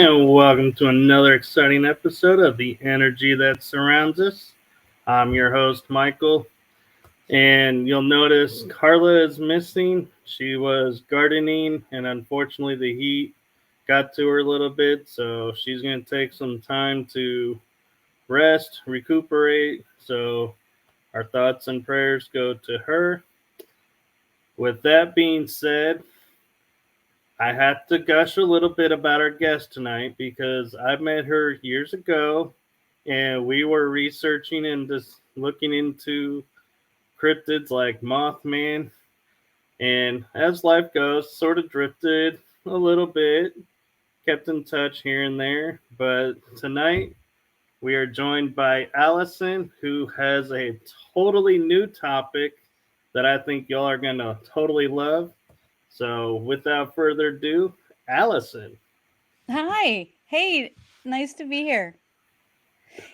And welcome to another exciting episode of The Energy That Surrounds Us. I'm your host, Michael, and you'll notice Carla is missing. She was gardening, and unfortunately, the heat got to her a little bit, so she's going to take some time to rest, recuperate. So, our thoughts and prayers go to her. With that being said, I have to gush a little bit about our guest tonight because I met her years ago and we were researching and just looking into cryptids like Mothman. And as life goes, sort of drifted a little bit, kept in touch here and there. But tonight we are joined by Allison, who has a totally new topic that I think y'all are going to totally love. So without further ado, Allison. Hi. Hey, nice to be here.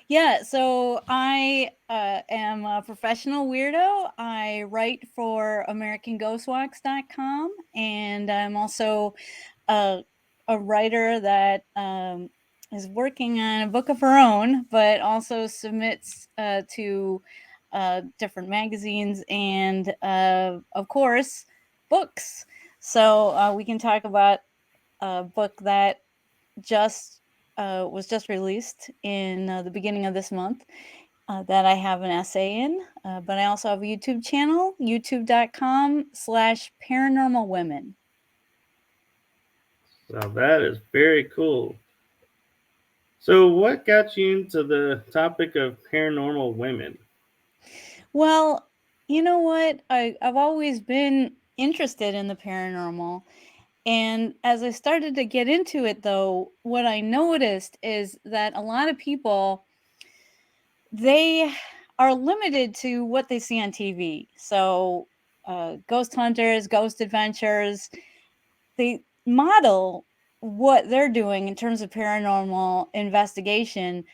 Yeah, so I am a professional weirdo. I write for AmericanGhostWalks.com, and I'm also a, a writer that is working on a book of her own, but also submits to different magazines and, of course, books. So we can talk about a book that just was just released in the beginning of this month that I have an essay in. But I also have a YouTube channel, youtube.com/paranormal women. So that is very cool. So, what got you into the topic of paranormal women? Well, you know what? I've always been interested in the paranormal. And as I started to get into it, though, what I noticed is that a lot of people, they are limited to what they see on TV. So, ghost hunters, ghost adventures, they model what they're doing in terms of paranormal investigation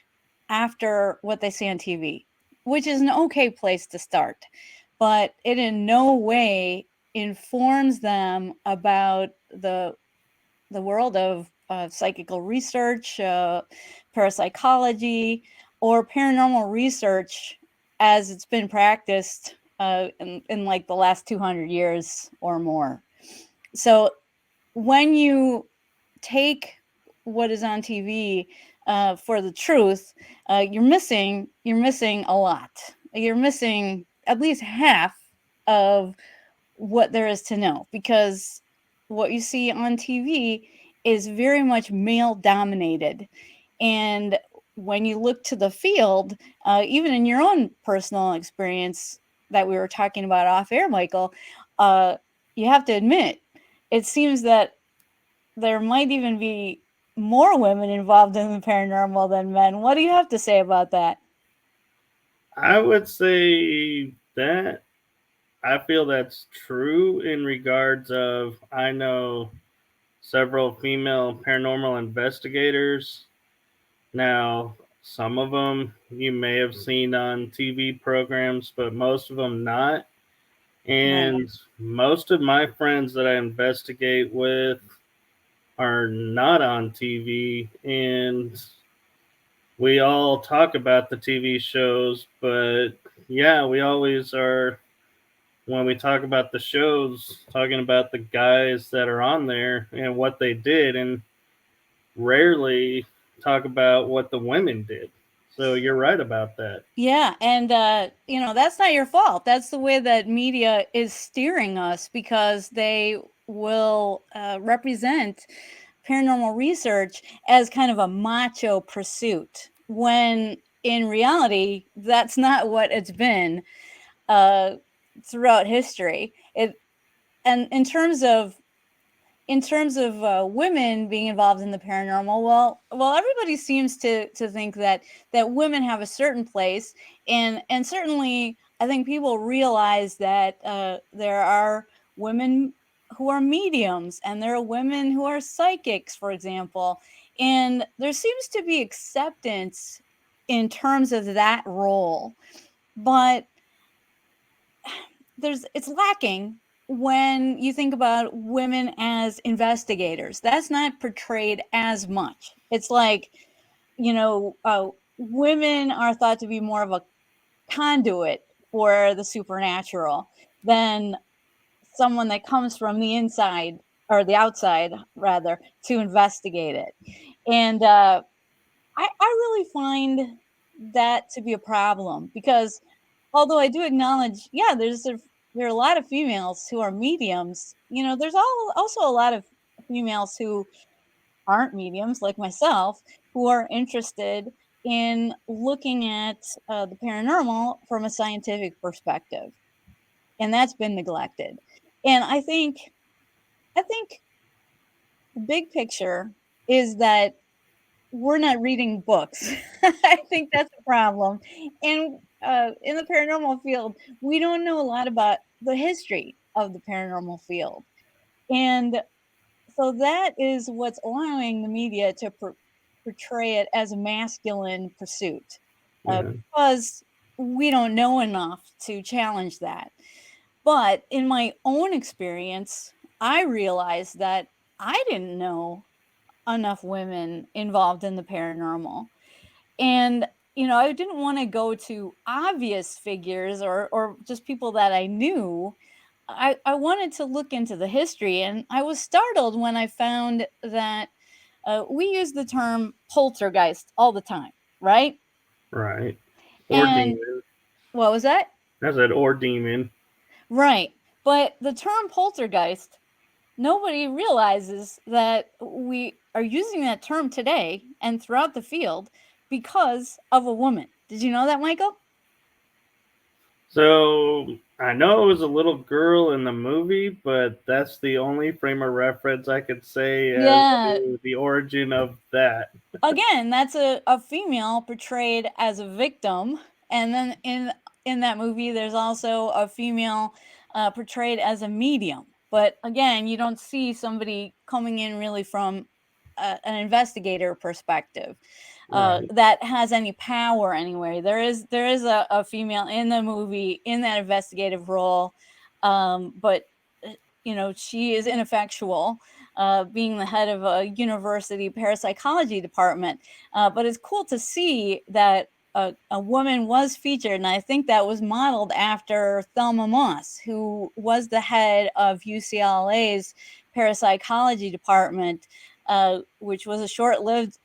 after what they see on TV, which is an okay place to start. But it in no way informs them about the world of psychical research, parapsychology, or paranormal research as it's been practiced in like the last 200 years or more. So when you take what is on TV for the truth, you're missing a lot. You're missing at least half of what there is to know, because what you see on TV is very much male dominated. And when you look to the field, even in your own personal experience that we were talking about off air, Michael, uh, you have to admit, it seems that there might even be more women involved in the paranormal than men. What do you have to say about that? I would say that I feel that's true in regards of I know several female paranormal investigators. Now, some of them you may have seen on TV programs, but most of them not. Right. And most of my friends that I investigate with are not on TV, and we all talk about the TV shows, but yeah, we always are when we talk about the shows, talking about the guys that are on there and what they did, and rarely talk about what the women did. So you're right about that. Yeah, and that's not your fault. That's the way that media is steering us, because they will represent paranormal research as kind of a macho pursuit, when in reality that's not what it's been uh, throughout history. It and in terms of women being involved in the paranormal, well, everybody seems to think that women have a certain place, and certainly I think people realize that there are women who are mediums, and there are women who are psychics, for example, and there seems to be acceptance in terms of that role, but it's lacking when you think about women as investigators, that's not portrayed as much. It's like, women are thought to be more of a conduit for the supernatural than someone that comes from the inside or the outside rather to investigate it. And I really find that to be a problem because although I do acknowledge, yeah, there are a lot of females who are mediums. There's also a lot of females who aren't mediums like myself who are interested in looking at the paranormal from a scientific perspective, and that's been neglected. And I think the big picture is that we're not reading books. I think that's a problem. And in the paranormal field, we don't know a lot about the history of the paranormal field. And so that is what's allowing the media to portray it as a masculine pursuit, Yeah. because we don't know enough to challenge that. But in my own experience, I realized that I didn't know enough women involved in the paranormal. And I didn't want to go to obvious figures or just people that I knew. I wanted to look into the history, and I was startled when I found that we use the term poltergeist all the time, right? Right. Or And demon. what was that? I said or demon. Right. But the term poltergeist, nobody realizes that we are using that term today and throughout the field because of a woman. Did you know that, Michael? So I know it was a little girl in the movie, but that's the only frame of reference I could say as Yeah. to the origin of that. Again, that's a female portrayed as a victim, and then in that movie, there's also a female portrayed as a medium. But again, you don't see somebody coming in really from an investigator perspective Right. that has any power anyway. There is a female in the movie in that investigative role, but she is ineffectual, being the head of a university parapsychology department. But it's cool to see that a woman was featured, and I think that was modeled after Thelma Moss, who was the head of UCLA's parapsychology department, which was a short-lived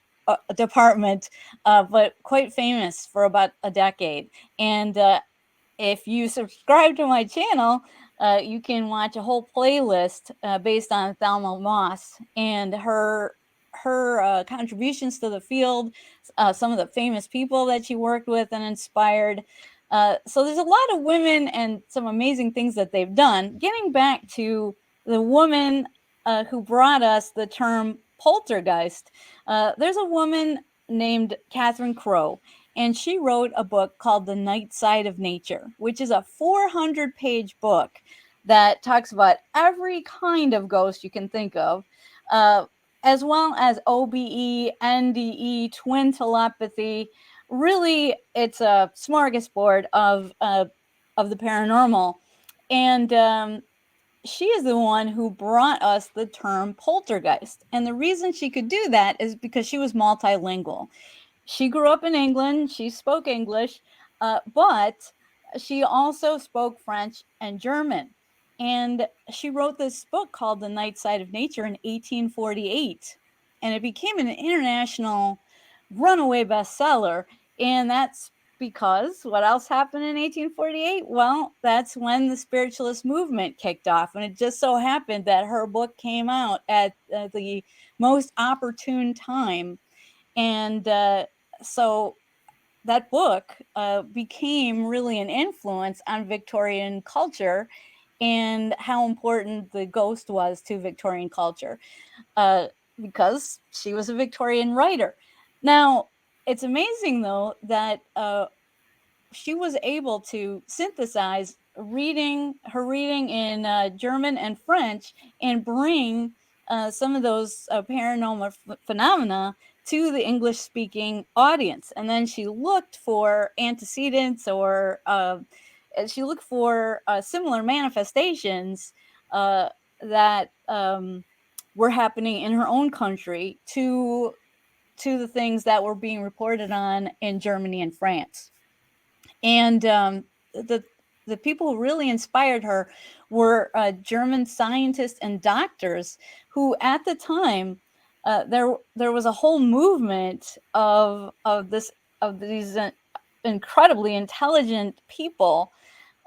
department, but quite famous for about a decade. And if you subscribe to my channel, you can watch a whole playlist based on Thelma Moss and her contributions to the field, some of the famous people that she worked with and inspired. So there's a lot of women and some amazing things that they've done. Getting back to the woman who brought us the term poltergeist, there's a woman named Catherine Crowe, and she wrote a book called The Night Side of Nature, which is a 400-page book that talks about every kind of ghost you can think of, uh, as well as OBE, NDE, twin telepathy. Really, it's a smorgasbord of the paranormal, and she is the one who brought us the term poltergeist. And the reason she could do that is because she was multilingual. She grew up in England. She spoke English, but she also spoke French and German. And she wrote this book called The Night Side of Nature in 1848. And it became an international runaway bestseller. And that's because what else happened in 1848? Well, that's when the spiritualist movement kicked off. And it just so happened that her book came out at the most opportune time. And so that book became really an influence on Victorian culture and how important the ghost was to Victorian culture, because she was a Victorian writer. Now, it's amazing, though, that she was able to synthesize her reading in German and French and bring some of those paranormal phenomena to the English speaking audience. And then she looked for antecedents or she looked for similar manifestations that were happening in her own country to the things that were being reported on in Germany and France. And the people who really inspired her were German scientists and doctors who, at the time, there was a whole movement of these incredibly intelligent people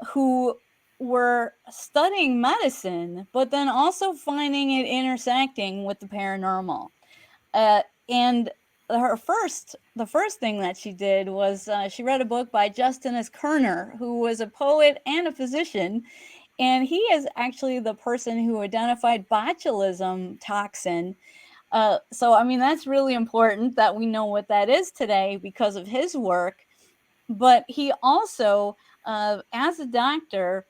who were studying medicine, but then also finding it intersecting with the paranormal. And the first thing that she did was she read a book by Justinus Kerner, who was a poet and a physician, and he is actually the person who identified botulism toxin. So, I mean, that's really important that we know what that is today because of his work. But he also, as a doctor,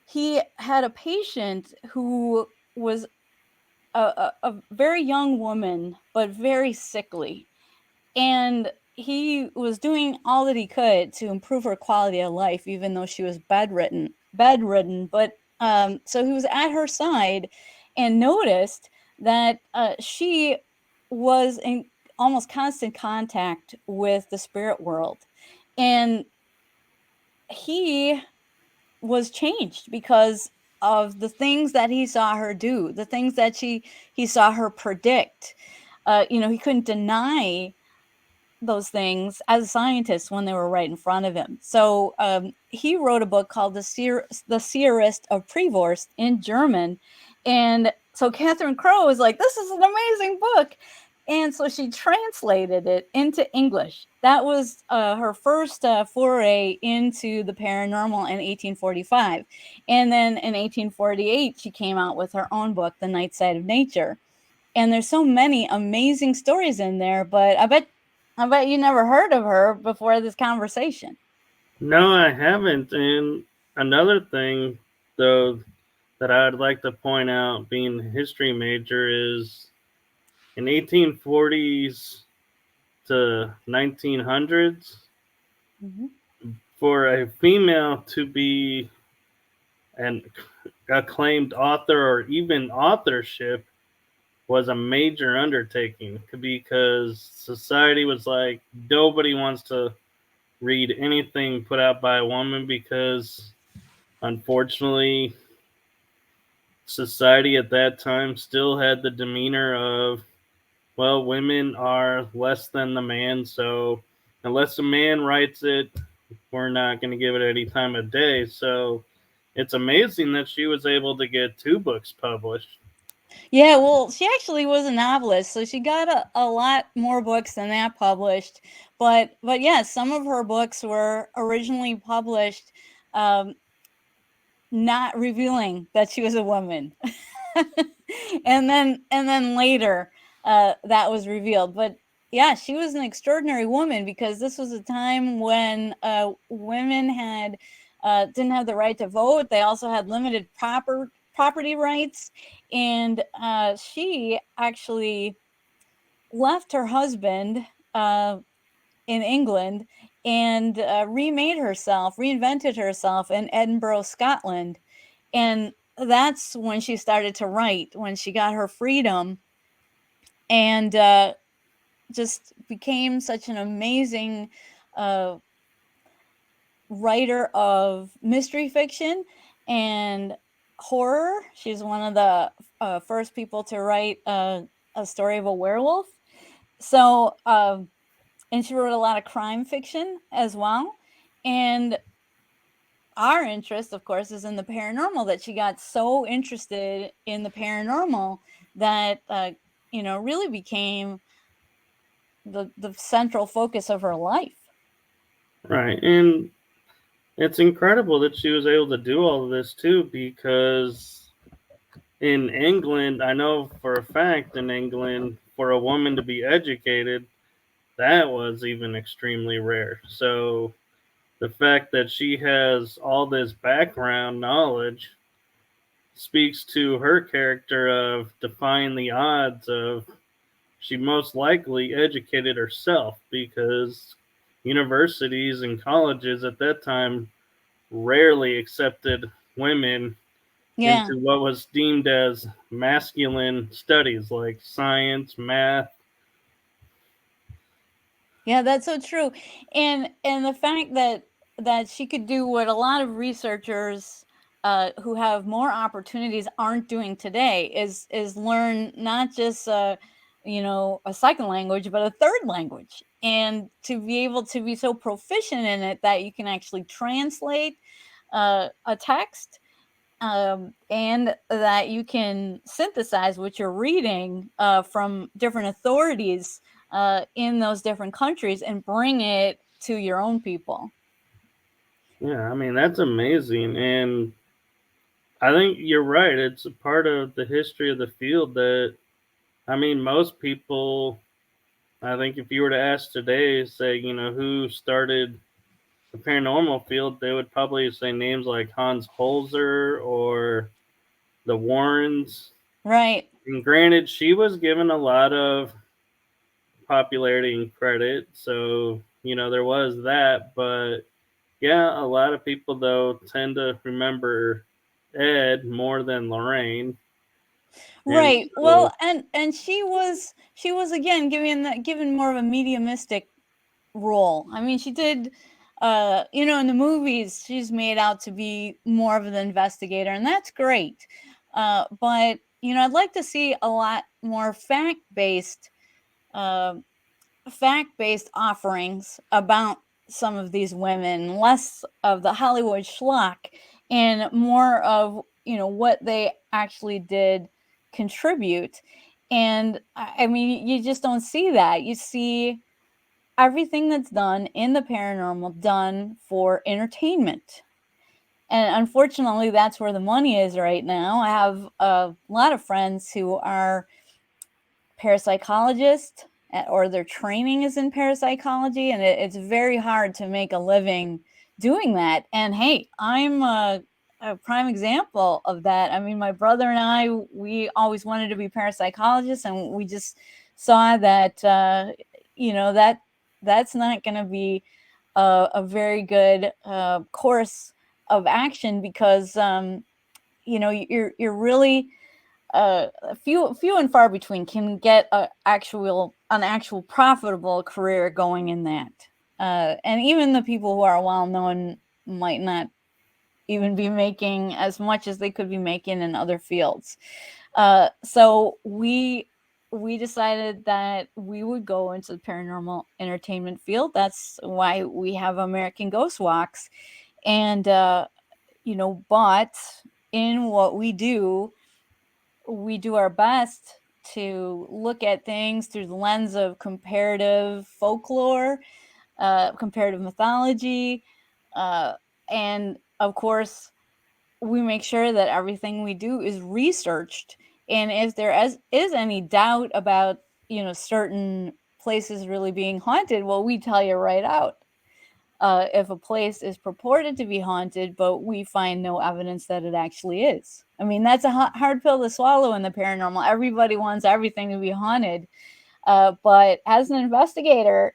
he had a patient who was a very young woman, but very sickly. And he was doing all that he could to improve her quality of life, even though she was bedridden. But so he was at her side and noticed that she was in almost constant contact with the spirit world. And he was changed because of the things that he saw her do, the things that he saw her predict. He couldn't deny those things as a scientist when they were right in front of him. So he wrote a book called The Seerist of Prevorst in German. And so Catherine Crowe was like, this is an amazing book. And so she translated it into English. That was her first foray into the paranormal in 1845. And then in 1848, she came out with her own book, The Night Side of Nature. And there's so many amazing stories in there, but I bet you never heard of her before this conversation. No, I haven't. And another thing, though, that I'd like to point out, being a history major, is in 1840s to 1900s, for a female to be an acclaimed author or even authorship was a major undertaking because society was like, nobody wants to read anything put out by a woman because unfortunately society at that time still had the demeanor of, well, women are less than the man, so unless a man writes it, we're not going to give it any time of day. So it's amazing that she was able to get 2 books published. Yeah, well, she actually was a novelist, so she got a lot more books than that published. But yeah, some of her books were originally published not revealing that she was a woman. and then later that was revealed. But yeah, she was an extraordinary woman because this was a time when women had didn't have the right to vote. They also had limited property rights, and she actually left her husband in England and reinvented herself in Edinburgh, Scotland. And that's when she started to write, when she got her freedom, and just became such an amazing writer of mystery fiction and horror. She's one of the first people to write a story of a werewolf. So, and she wrote a lot of crime fiction as well. And our interest, of course, is in the paranormal, that she got so interested in the paranormal that, really became the central focus of her life. Right. And it's incredible that she was able to do all of this too, because in England, I know for a fact in England, for a woman to be educated, that was even extremely rare. So the fact that she has all this background knowledge speaks to her character of defying the odds of, she most likely educated herself because universities and colleges at that time rarely accepted women Yeah. into what was deemed as masculine studies like science, math. Yeah, that's so true. And the fact that she could do what a lot of researchers who have more opportunities aren't doing today is learn not just a second language but a third language, and to be able to be so proficient in it that you can actually translate a text, and that you can synthesize what you're reading from different authorities in those different countries and bring it to your own people. Yeah, I mean, that's amazing. And I think you're right. It's a part of the history of the field that, I mean, most people, I think if you were to ask today, say, who started the paranormal field, they would probably say names like Hans Holzer or the Warrens. Right. And granted, she was given a lot of popularity and credit, so there was that. But yeah, a lot of people though tend to remember Ed more than Lorraine, and Right. so Well, and she was again given more of a mediumistic role. I mean, she did in the movies she's made out to be more of an investigator, and that's great. But I'd like to see a lot more uh, fact-based offerings about some of these women, less of the Hollywood schlock and more of what they actually did contribute. And I mean, you just don't see that. You see everything that's done in the paranormal done for entertainment. And unfortunately, that's where the money is right now. I have a lot of friends who are parapsychologist, or their training is in parapsychology, and it's very hard to make a living doing that. And hey, I'm a prime example of that. I mean, my brother and I, we always wanted to be parapsychologists, and we just saw that that's not going to be a very good course of action, because you're really few and far between can get an actual profitable career going in that. And even the people who are well known might not even be making as much as they could be making in other fields. So we decided that we would go into the paranormal entertainment field. That's why we have American Ghost Walks, and but in what we do our best to look at things through the lens of comparative folklore, comparative mythology, uh, and of course, we make sure that everything we do is researched. And if there is any doubt about certain places really being haunted, well, we tell you right out. If a place is purported to be haunted, but we find no evidence that it actually is. I mean, that's a hard pill to swallow in the paranormal. Everybody wants everything to be haunted. But as an investigator,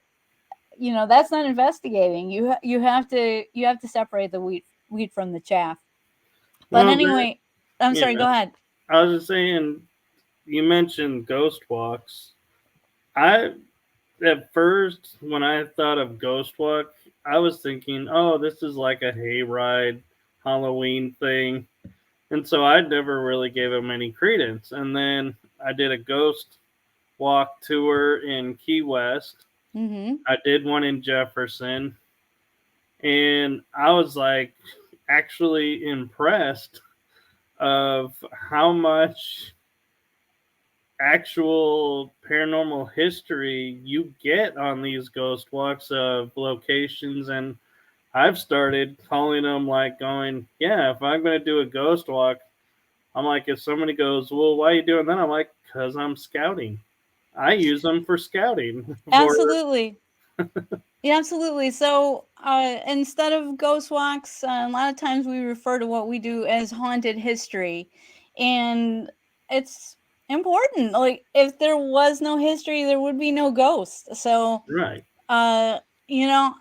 that's not investigating. You have to separate the wheat from the chaff. But well, that anyway, I'm yeah, sorry. Go ahead. I was just saying. You mentioned ghost walks. I At first, when I thought of ghost walk, I was thinking, oh, this is like a hayride Halloween thing. And so I never really gave him any credence. And then I did a ghost walk tour in Key West. Mm-hmm. I did one in Jefferson. And I was like actually impressed of how much actual paranormal history you get on these ghost walks of locations. And I've started calling them, like, going, yeah, if I'm going to do a ghost walk, I'm like, if somebody goes, well, why are you doing that? I'm like, because I'm scouting. I use them for scouting. For Absolutely. Yeah, absolutely. So instead of ghost walks, a lot of times we refer to what we do as haunted history. And it's important. Like, if there was no history, there would be no ghosts. So, right. uh, you know,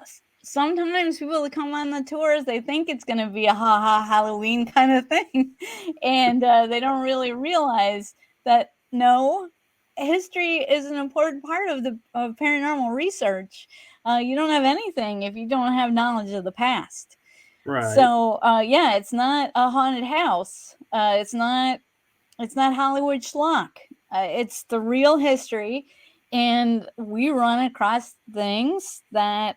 sometimes people that come on the tours, they think it's going to be a ha ha Halloween kind of thing, and they don't really realize that no, history is an important part of the of paranormal research. You don't have anything if you don't have knowledge of the past. Right. So yeah, it's not a haunted house. It's not Hollywood schlock. It's the real history, and we run across things that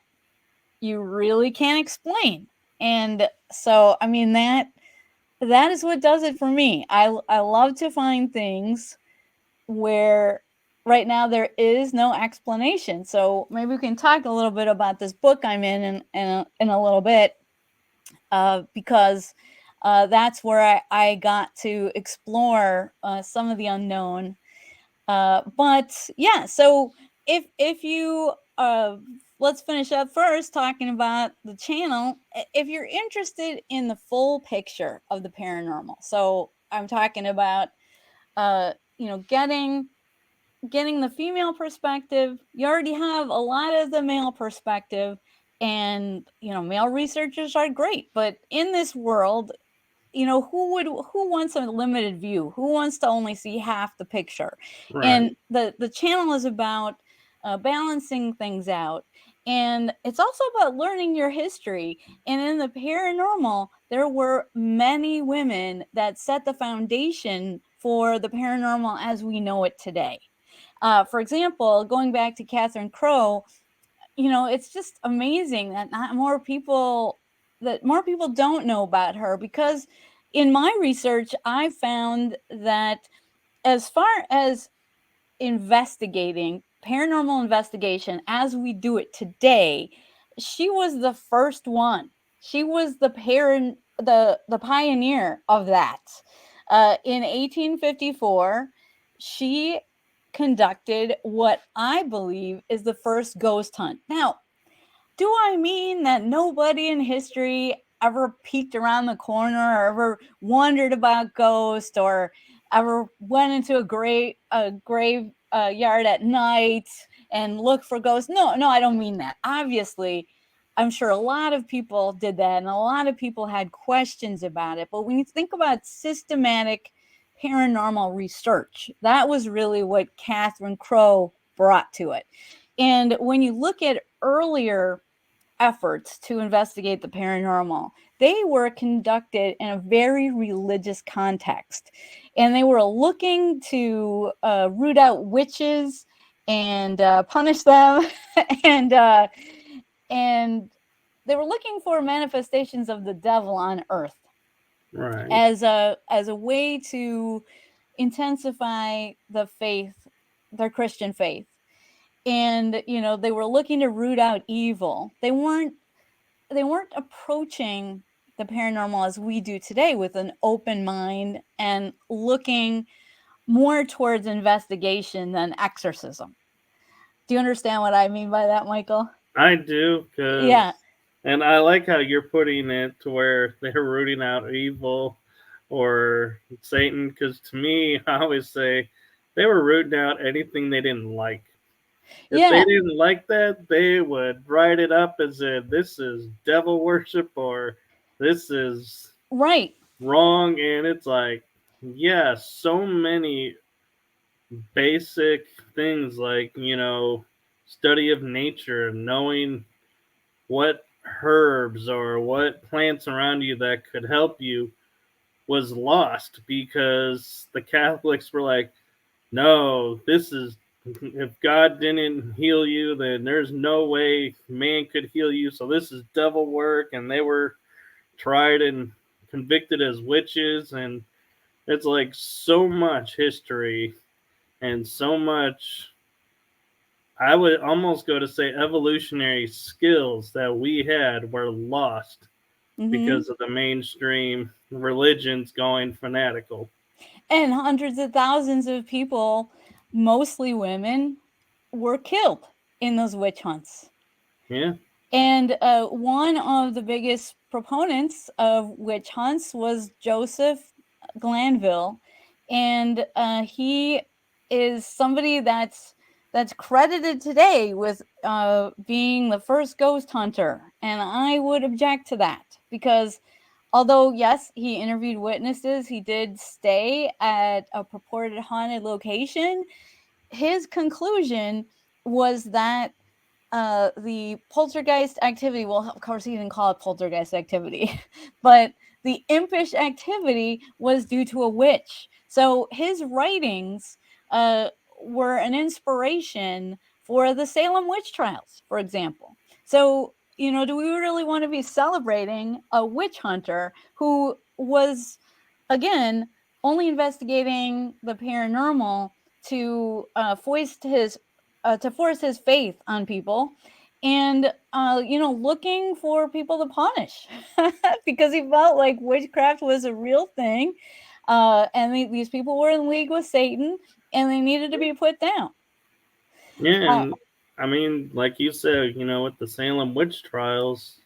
you really can't explain. And so, I mean, that is what does it for me. I love to find things where right now there is no explanation. So maybe we can talk a little bit about this book I'm in a little bit, because that's where I got to explore some of the unknown. But yeah, so if you let's finish up first talking about the channel. If you're interested in the full picture of the paranormal, so I'm talking about getting the female perspective. You already have a lot of the male perspective, and male researchers are great, but in this world, who wants a limited view, who wants to only see half the picture? Right. And the channel is about balancing things out, and it's also about learning your history. And in the paranormal, there were many women that set the foundation for the paranormal as we know it today. For example, going back to Catherine Crowe, it's just amazing that not more people that more people don't know about her, because in my research I found that as far as investigating paranormal investigation as we do it today, she was the first one. She was the pioneer of that. In 1854, she conducted what I believe is the first ghost hunt. Now, do I mean that nobody in history ever peeked around the corner or ever wondered about ghosts or ever went into a grave yard at night and looked for ghosts? No, I don't mean that. Obviously, I'm sure a lot of people did that and a lot of people had questions about it. But when you think about systematic paranormal research, that was really what Catherine Crowe brought to it. And when you look at earlier efforts to investigate the paranormal, they were conducted in a very religious context. And they were looking to root out witches and punish them. and, uh, and they were looking for manifestations of the devil on earth Right. as a way to intensify the faith, their Christian faith. And they were looking to root out evil. They weren't approaching the paranormal as we do today with an open mind and looking more towards investigation than exorcism. Do you understand what I mean by that, Michael? I do, Yeah. and I like how you're putting it to where they're rooting out evil or Satan. Because to me, I always say they were rooting out anything they didn't like. If they Yeah. didn't like that, they would write it up as if this is devil worship or this is Right. wrong. And it's like, yeah, so many basic things like, study of nature, knowing what herbs or what plants around you that could help you was lost because the Catholics were like, no, this is, if God didn't heal you, then there's no way man could heal you. So this is devil work. And they were tried and convicted as witches. And it's like so much history and so much, I would almost go to say evolutionary skills that we had were lost Mm-hmm. because of the mainstream religions going fanatical. And hundreds of thousands of people, mostly women, were killed in those witch hunts. Yeah. And one of the biggest proponents of witch hunts was Joseph Glanville, and he is somebody that's credited today with being the first ghost hunter. And I would object to that because although, yes, he interviewed witnesses, he did stay at a purported haunted location. His conclusion was that the poltergeist activity, well, of course, he didn't call it poltergeist activity, but the impish activity was due to a witch. So his writings uh, were an inspiration for the Salem witch trials, for example. So, do we really want to be celebrating a witch hunter who was, again, only investigating the paranormal to force his faith on people, and looking for people to punish because he felt like witchcraft was a real thing, and these people were in league with Satan, and they needed to be put down. Yeah, uh, and I mean, like you said, with the Salem witch trials,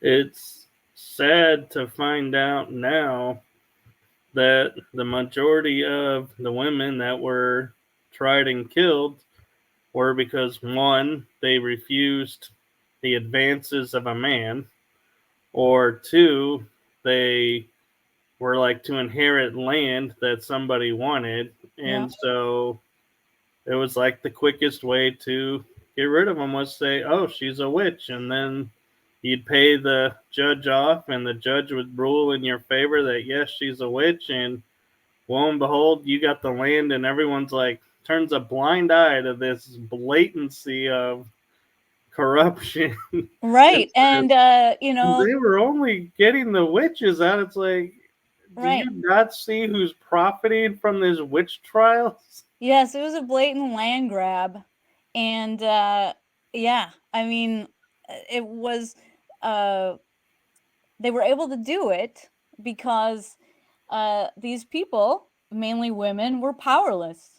it's sad to find out now that the majority of the women that were tried and killed were because one, they refused the advances of a man, or two, they were like to inherit land that somebody wanted, yeah, and so it was like the quickest way to get rid of them was say, "Oh, she's a witch," and then you'd pay the judge off, and the judge would rule in your favor that yes, she's a witch, and lo and behold, you got the land, and everyone's like turns a blind eye to this blatancy of corruption. right. It's And they were only getting the witches out. It's like, do right. you not see who's profiting from these witch trials? Yes, it was a blatant land grab. And yeah, I mean, it was uh they were able to do it because these people, mainly women, were powerless.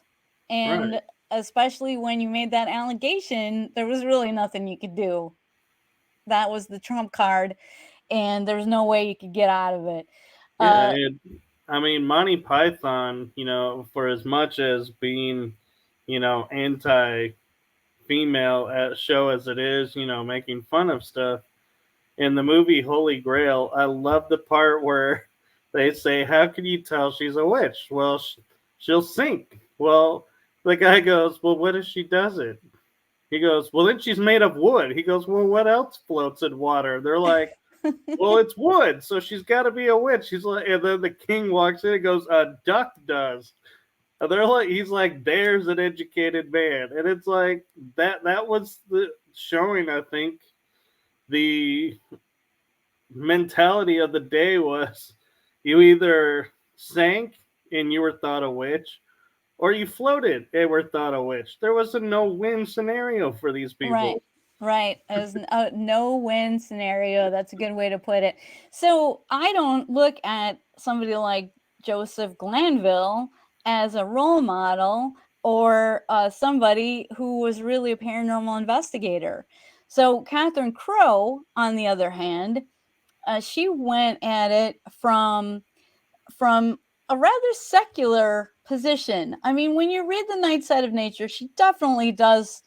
Right. And especially when you made that allegation, there was really nothing you could do. That was the trump card, and there's no way you could get out of it. Yeah, Uh, and I mean Monty Python, for as much as being, anti female show as it is, making fun of stuff, in the movie Holy Grail, I love the part where they say, "How can you tell she's a witch?" Well, she'll sink. Well, the guy goes, "Well, what if she doesn't?" He goes, "Well, then she's made of wood." He goes, "Well, what else floats in water?" They're like, "Well, it's wood, so she's got to be a witch." He's like, and then the king walks in and goes, "A duck does." And they're like, he's like, "There's an educated man," and it's like that. That was the showing. I think the mentality of the day was you either sank and you were thought a witch, or you floated and were thought a witch. There was a no-win scenario for these Right. people. Right. As a no-win scenario. That's a good way to put it. So I don't look at somebody like Joseph Glanville as a role model or somebody who was really a paranormal investigator. So Catherine Crowe, on the other hand, she went at it from a rather secular position. I mean, when you read The Night Side of Nature, she definitely does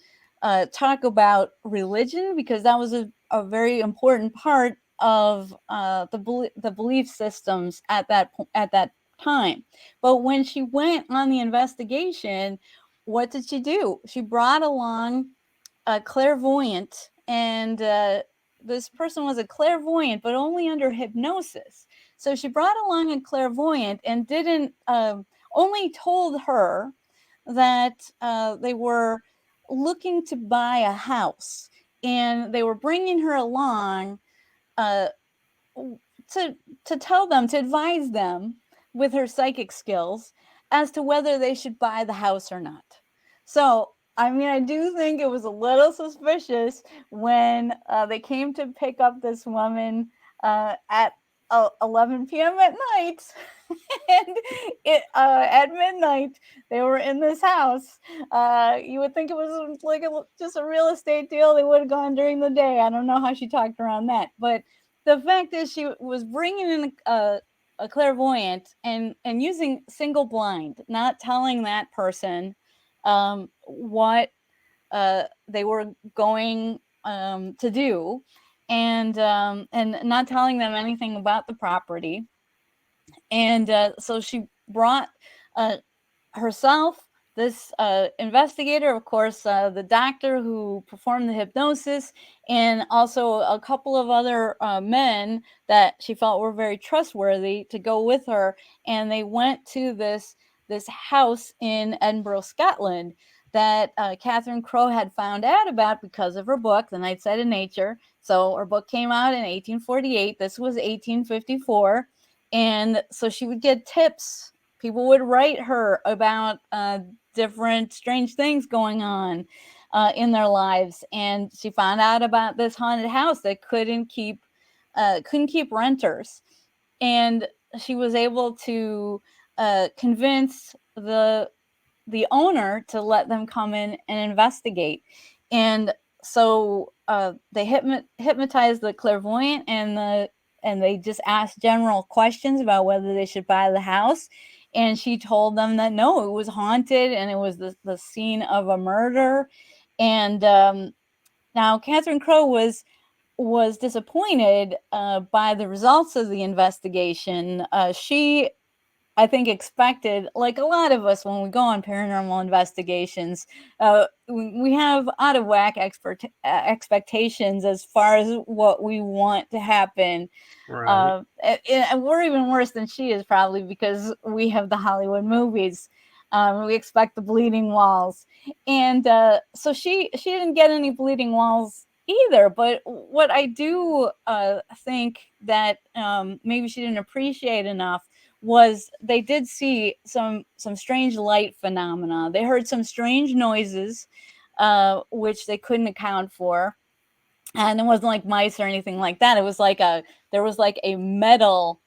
talk about religion because that was a very important part of the belief systems at that time. But when she went on the investigation, what did she do? She brought along a clairvoyant, and this person was a clairvoyant, but only under hypnosis. So she brought along a clairvoyant and didn't only told her that they were looking to buy a house, and they were bringing her along uh, to tell them, to advise them with her psychic skills as to whether they should buy the house or not. So, I mean, I do think it was a little suspicious when they came to pick up this woman at 11 p.m. at night. And at midnight, they were in this house. You would think it was like just a real estate deal. They would have gone during the day. I don't know how she talked around that. But the fact is, she was bringing in a clairvoyant and using single blind, not telling that person what they were going to do, and not telling them anything about the property. And so she brought uh, herself, this investigator, of course, the doctor who performed the hypnosis, and also a couple of other men that she felt were very trustworthy to go with her. And they went to this house in Edinburgh, Scotland, that Catherine Crowe had found out about because of her book, The Night Side of Nature. So her book came out in 1848. This was 1854. And so she would get tips. People would write her about different strange things going on in their lives, and she found out about this haunted house that couldn't keep renters, and she was able to convince the owner to let them come in and investigate. And so they hypnotized the clairvoyant, and they just asked general questions about whether they should buy the house. And she told them that no, it was haunted and it was the scene of a murder. And now Catherine Crowe was disappointed by the results of the investigation. She, I think, expected, like a lot of us when we go on paranormal investigations, we have out of whack expectations as far as what we want to happen. Right. And we're even worse than she is, probably, because we have the Hollywood movies. We expect the bleeding walls, and so she didn't get any bleeding walls either. But what I do think that maybe she didn't appreciate enough was they did see some strange light phenomena. They heard some strange noises, which they couldn't account for, and it wasn't like mice or anything like that. It was like there was like a metal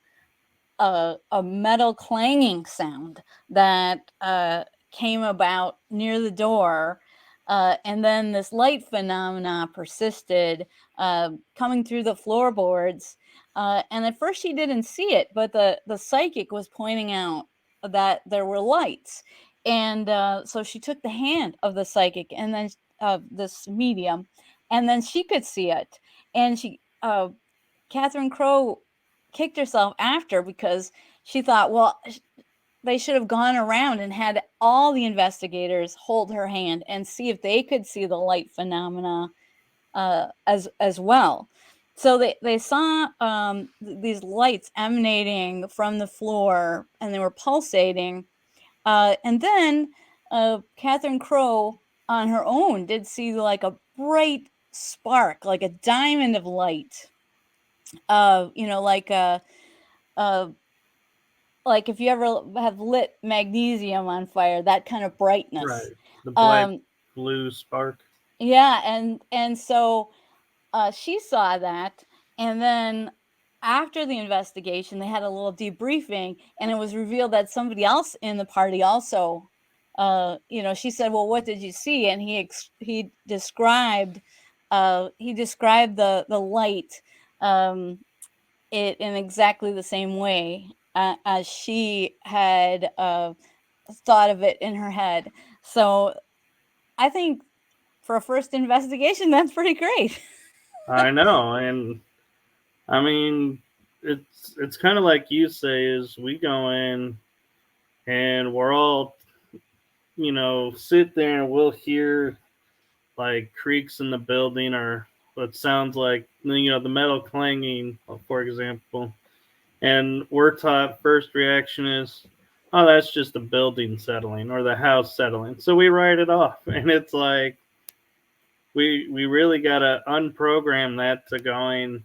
clanging sound that came about near the door. And then this light phenomena persisted, coming through the floorboards. And at first she didn't see it, but the psychic was pointing out that there were lights. And so she took the hand of the psychic, and then this medium, and then she could see it. And Catherine Crowe kicked herself after, because she thought, well, they should have gone around and had all the investigators hold her hand and see if they could see the light phenomena as well. So they saw these lights emanating from the floor, and they were pulsating. And then Catherine Crowe, on her own, did see like a bright spark, like a diamond of light. Like uh, like if you ever have lit magnesium on fire, that kind of brightness. Right. The bright Um, blue spark. yeah, and so she saw that, and then after the investigation, they had a little debriefing, and it was revealed that somebody else in the party also. She said, "Well, what did you see?" And he described the light, it in exactly the same way as she had thought of it in her head. So I think for a first investigation, that's pretty great. I know, and I mean, it's kind of like you say, is we go in and we're all, sit there and we'll hear like creaks in the building or what sounds like, the metal clanging, for example. And we're taught first reaction is, oh, that's just the building settling or the house settling. So we write it off. And it's like, we really got to unprogram that to going,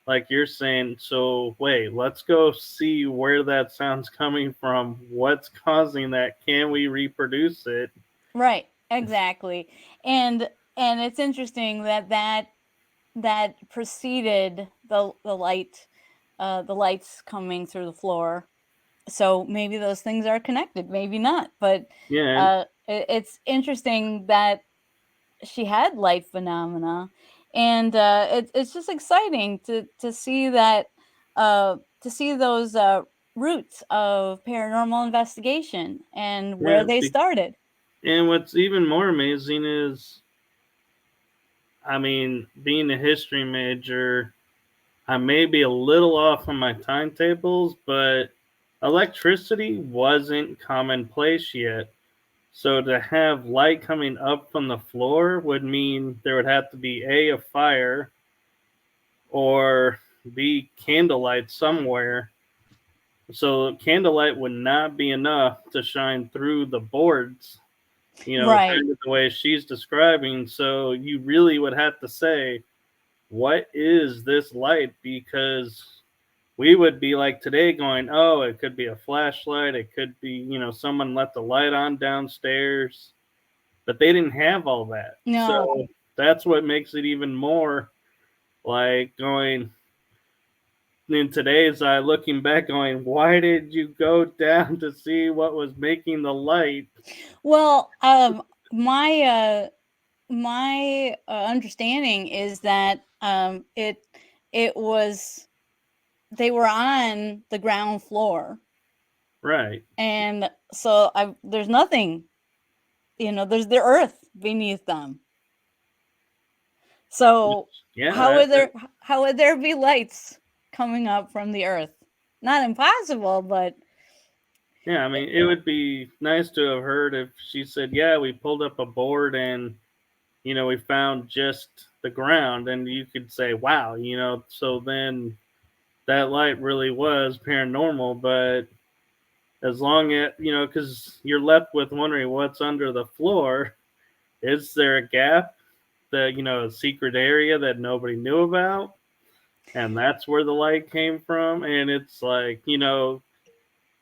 like you're saying, so wait, let's go see where that sound's coming from. What's causing that? Can we reproduce it? Right, exactly. And it's interesting that preceded the lights coming through the floor. So maybe those things are connected, maybe not. But Yeah, it's interesting that she had light phenomena, and it's just exciting to see that, to see those roots of paranormal investigation and yeah, where they started. And what's even more amazing is, being a history major, I may be a little off on my timetables, but electricity wasn't commonplace yet. So to have light coming up from the floor would mean there would have to be a fire or be candlelight somewhere. So candlelight would not be enough to shine through the boards, Right. kind of the way she's describing. So you really would have to say, what is this light? Because we would be like today going, oh, it could be a flashlight. It could be, someone let the light on downstairs. But they didn't have all that. No. So that's what makes it even more like going in today's eye, looking back, going, why did you go down to see what was making the light? Well, my understanding is that it was they were on the ground floor, Right. and so there's nothing, there's the earth beneath them. So Yeah, how would there be lights coming up from the earth? Not impossible, but yeah, it would be nice to have heard if she said, yeah, we pulled up a board and, we found just the ground. And you could say, wow, so then that light really was paranormal. But as long as, because you're left with wondering what's under the floor, is there a gap that, a secret area that nobody knew about? And that's where the light came from. And it's like,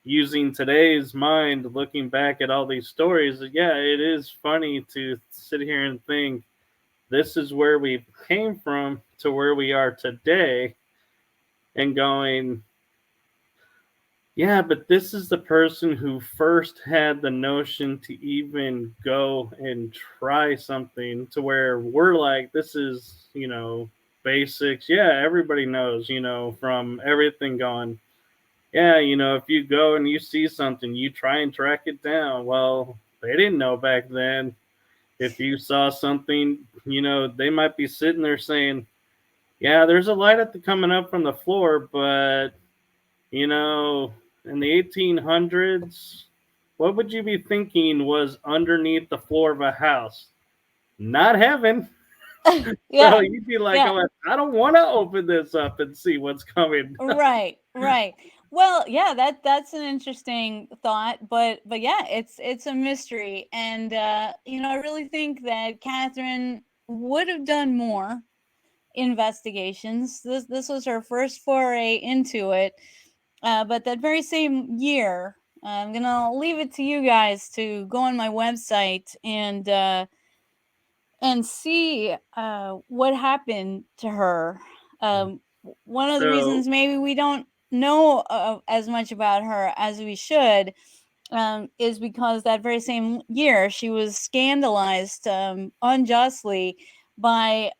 using today's mind, looking back at all these stories, yeah, it is funny to sit here and think this is where we came from to where we are today, and going, yeah, but this is the person who first had the notion to even go and try something to where we're like, this is, basics. Yeah, everybody knows, from everything going, yeah, if you go and you see something, you try and track it down. Well, they didn't know back then. If you saw something, they might be sitting there saying, yeah, there's a light at the coming up from the floor, but, you know, in the 1800s, what would you be thinking was underneath the floor of a house? Not heaven. So yeah, you'd be like, yeah. oh, I don't want to open this up and see what's coming. Right, right. Well, yeah, that's an interesting thought, but yeah, it's a mystery, and I really think that Catherine would have done more investigations. This was her first foray into it, but that very same year, I'm gonna leave it to you guys to go on my website and see what happened to her. One of the So, reasons maybe we don't know as much about her as we should is because that very same year she was scandalized unjustly by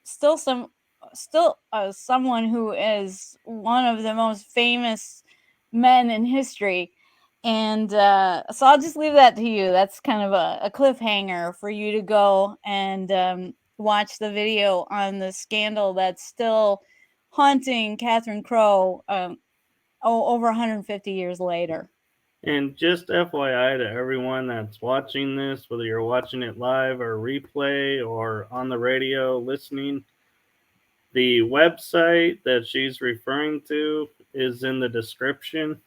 still some still someone who is one of the most famous men in history, and so I'll just leave that to you. That's kind of a cliffhanger for you to go and watch the video on the scandal that's still haunting Catherine Crowe over 150 years later. and just FYI to everyone that's watching this, whether you're watching it live or replay or on the radio listening, the website that she's referring to is in the description.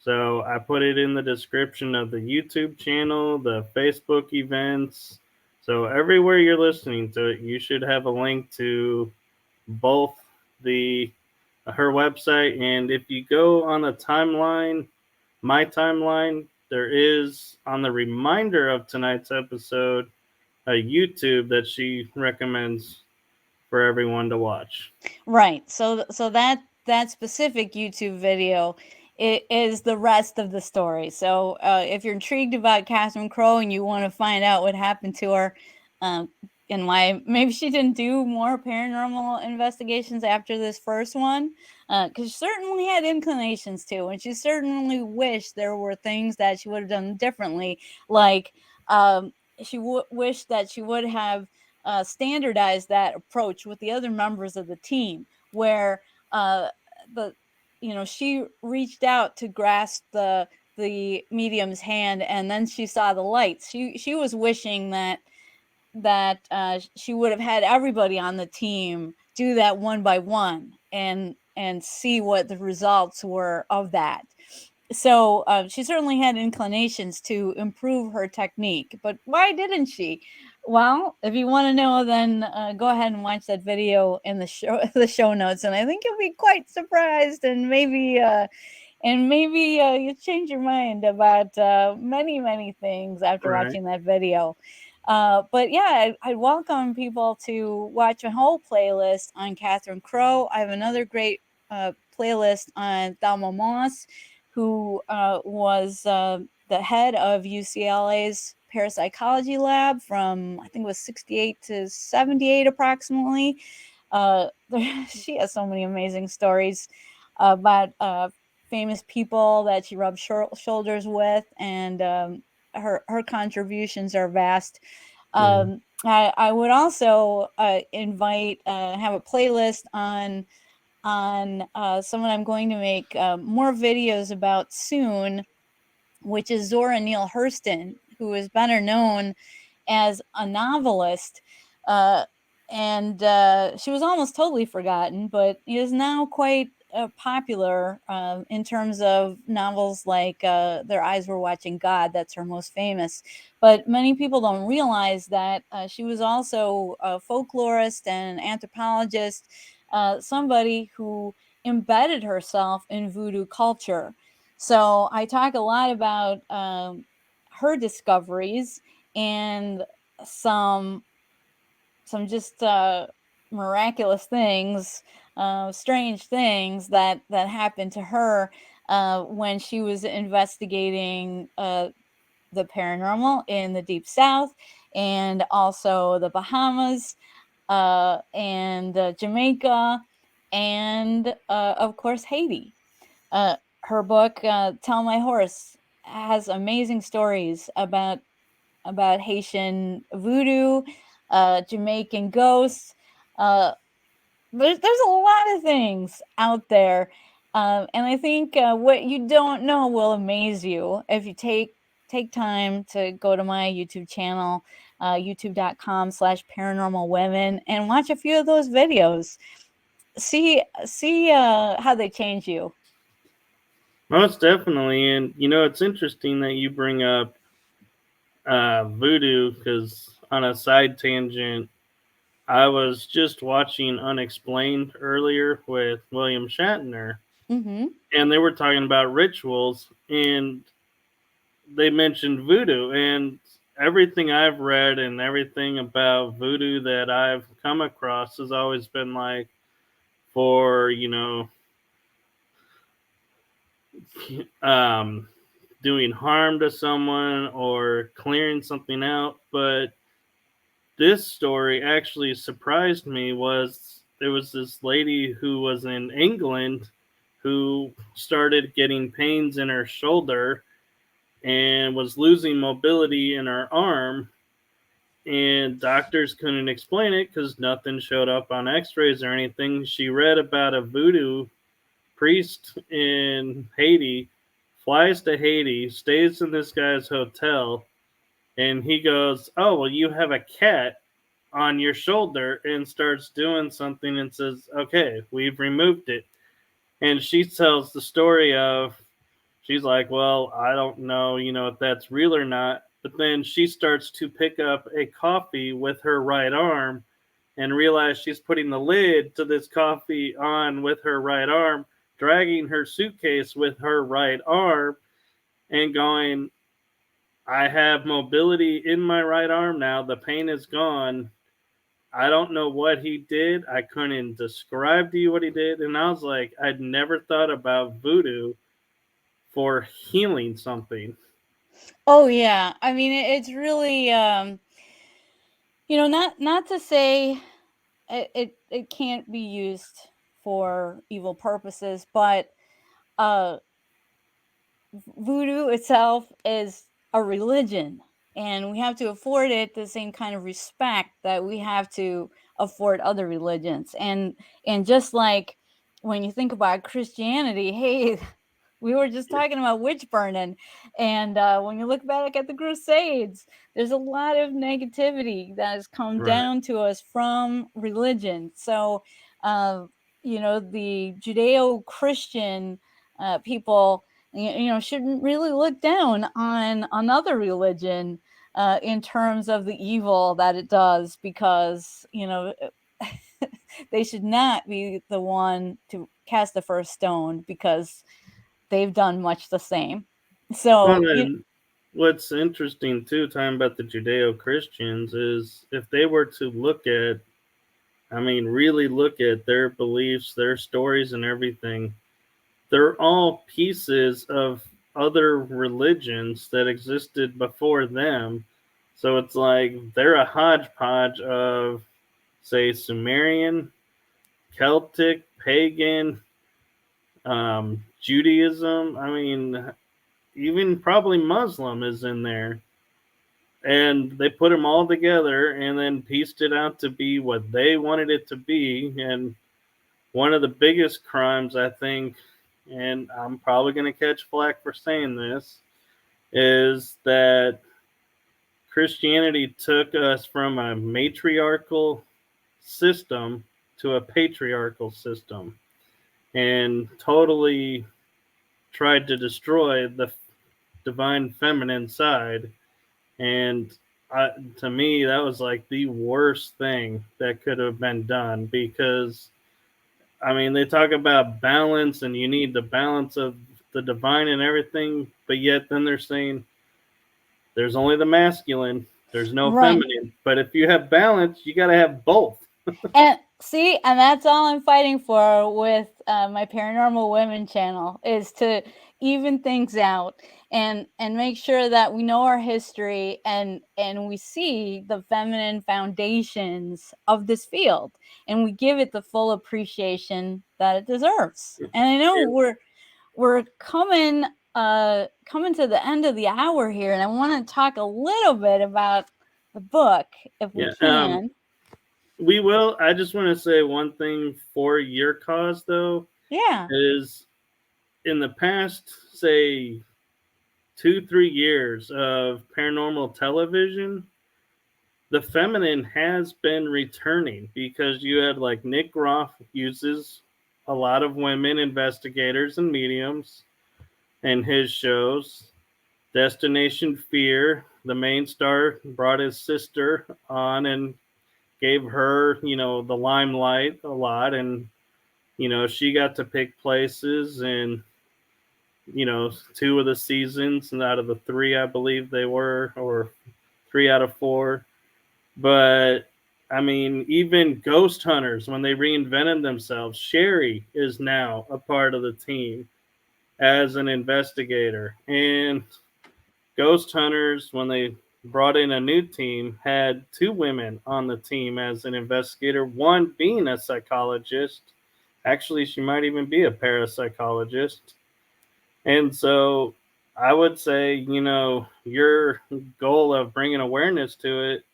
So I put it in the description of the YouTube channel, the Facebook events. So everywhere you're listening to it, you should have a link to both the her website, and if you go on the timeline, my timeline, there is on the reminder of tonight's episode a YouTube that she recommends for everyone to watch. Right. So that specific YouTube video is the rest of the story. So if you're intrigued about Catherine Crowe and you want to find out what happened to her, um, and why maybe she didn't do more paranormal investigations after this first one, because she certainly had inclinations to, and she certainly wished there were things that she would have done differently, like she wished that she would have standardized that approach with the other members of the team, where the she reached out to grasp the medium's hand, and then she saw the lights. She was wishing that she would have had everybody on the team do that one by one and see what the results were of that. So she certainly had inclinations to improve her technique, but why didn't she? Well, if you want to know, then go ahead and watch that video in the show the show notes, and I think you'll be quite surprised, and maybe you change your mind about many things after Right. watching that video. But yeah, I welcome people to watch a whole playlist on Catherine Crowe. I have another great playlist on Thelma Moss, who was the head of UCLA's parapsychology lab from, I think it was 68 to 78 approximately. Uh, she has so many amazing stories about famous people that she rubbed shoulders with, and her contributions are vast. Mm. I would also invite have a playlist on someone I'm going to make more videos about soon, which is Zora Neale Hurston, who is better known as a novelist. Uh, and she was almost totally forgotten, but is now quite popular in terms of novels like Their Eyes Were Watching God. That's her most famous. But many people don't realize that she was also a folklorist and an anthropologist, somebody who embedded herself in voodoo culture. So I talk a lot about her discoveries and some just miraculous things, strange things that happened to her when she was investigating the paranormal in the Deep South, and also the Bahamas, and Jamaica, and of course Haiti. Uh, Her book, Tell My Horse, has amazing stories about Haitian voodoo, Jamaican ghosts. Uh, there's a lot of things out there, and I think what you don't know will amaze you if you take time to go to my YouTube channel, youtube.com/paranormal women, and watch a few of those videos. See how they change you. Most definitely. And, it's interesting that you bring up voodoo because, on a side tangent, I was just watching Unexplained earlier with William Shatner, Mm-hmm. and they were talking about rituals, and they mentioned voodoo. And everything I've read and everything about voodoo that I've come across has always been like for, um, doing harm to someone or clearing something out. But this story actually surprised me. Was there was this lady who was in England who started getting pains in her shoulder and was losing mobility in her arm, and doctors couldn't explain it because nothing showed up on x-rays or anything. She read about a voodoo priest in Haiti, flies to Haiti, stays in this guy's hotel, and he goes, "Oh, well, you have a cat on your shoulder," and starts doing something and says, "Okay, we've removed it." And she tells the story of, she's like, "Well, I don't know, if that's real or not." But then she starts to pick up a coffee with her right arm and realize she's putting the lid to this coffee on with her right arm, dragging her suitcase with her right arm, and going, "I have mobility in my right arm now. The pain is gone. I don't know what he did. I couldn't describe to you what he did." And I was like, I'd never thought about voodoo for healing something. Oh yeah, I mean it's really Not to say it can't be used for evil purposes, but uh voodoo itself is a religion, and we have to afford it the same kind of respect that we have to afford other religions. And just like when you think about Christianity, hey, we were just talking about witch burning, and when you look back at the Crusades, there's a lot of negativity that has come Right. down to us from religion. So uh, the Judeo-Christian people, shouldn't really look down on another religion in terms of the evil that it does, because they should not be the one to cast the first stone, because they've done much the same. Well, So then, what's interesting too, talking about the Judeo Christians, is if they were to look at, I mean, really look at their beliefs, their stories, and everything, they're all pieces of other religions that existed before them. So it's like they're a hodgepodge of, say, Sumerian, Celtic, pagan, Judaism. I mean, even probably Muslim is in there. And they put them all together and then pieced it out to be what they wanted it to be. And one of the biggest crimes, I think, and I'm probably going to catch flack for saying this, is that Christianity took us from a matriarchal system to a patriarchal system and totally tried to destroy the divine feminine side. And to me, that was like the worst thing that could have been done, because I mean, they talk about balance and you need the balance of the divine and everything, but yet then they're saying there's only the masculine, there's no right. feminine. But if you have balance, you got to have both. And see, and that's all I'm fighting for with my Paranormal Women channel, is to even things out and make sure that we know our history, and we see the feminine foundations of this field, and we give it the full appreciation that it deserves. And I know And we're coming to the end of the hour here, and I want to talk a little bit about the book if we yeah, can. we will. I just want to say one thing for your cause, though, Yeah. is in the past, say, 2, 3 years of paranormal television, the feminine has been returning, because you had like Nick Groff uses a lot of women investigators and mediums in his shows. Destination Fear, the main star, brought his sister on and gave her, the limelight a lot. And, she got to pick places in, 2 of the seasons, and out of the three, I believe they were, or 3 out of 4. But I mean, even Ghost Hunters, when they reinvented themselves, Sherry is now a part of the team as an investigator. And Ghost Hunters, when they brought in a new team, had 2 women on the team as an investigator, one being a psychologist. Actually, she might even be a parapsychologist. And so I would say, your goal of bringing awareness to it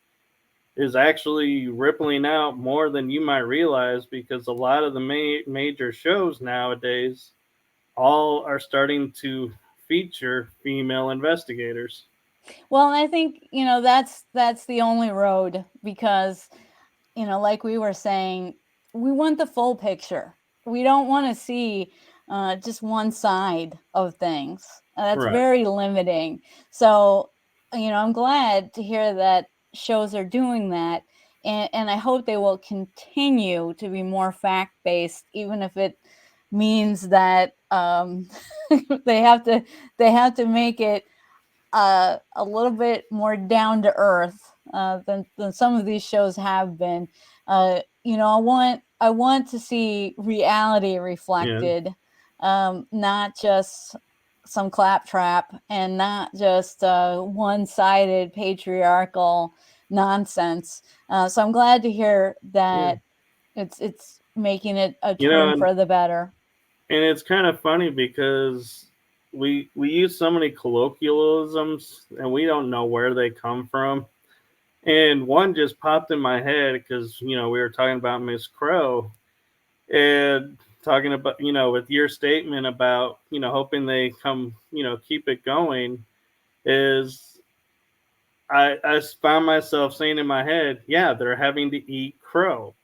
is actually rippling out more than you might realize, because a lot of the major shows nowadays all are starting to feature female investigators. Well, I think, that's the only road, because, like we were saying, we want the full picture. We don't want to see just one side of things. That's Right. very limiting. So, I'm glad to hear that shows are doing that. And I hope they will continue to be more fact based, even if it means that they have to make it a little bit more down to earth than some of these shows have been. I want to see reality Yeah. reflected, not just some claptrap, and not just one-sided patriarchal nonsense. So I'm glad to hear Yeah. that it's making it a You know, turn for the better. and it's kind of funny because we use so many colloquialisms and we don't know where they come from. And one just popped in my head because we were talking about Miss Crow and talking about with your statement about hoping they come keep it going is I found myself saying in my head, yeah, they're having to eat crow.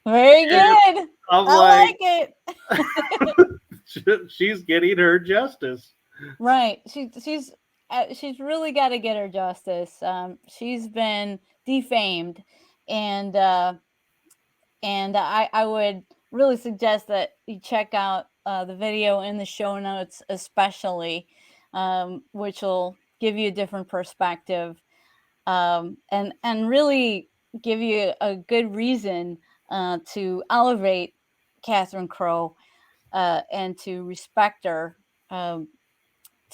Very And good. I'm I like, like it. she's getting her justice. Right. She's really got to get her justice. She's been defamed, and I would really suggest that you check out the video in the show notes, especially, which will give you a different perspective, and really give you a good reason to elevate Catherine Crowe and to respect her.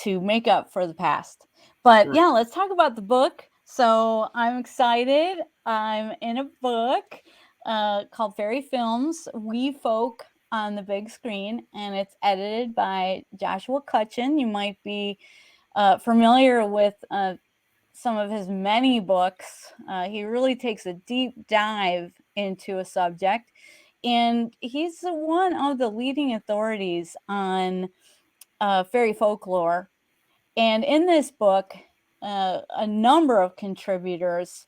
To make up for the past. But Right. yeah, let's talk about the book. So I'm excited. I'm in a book called Fairy Films, We Folk on the Big Screen, and it's edited by Joshua Cutchin. You might be familiar with some of his many books. He really takes a deep dive into a subject, and he's one of the leading authorities on fairy folklore. And in this book, a number of contributors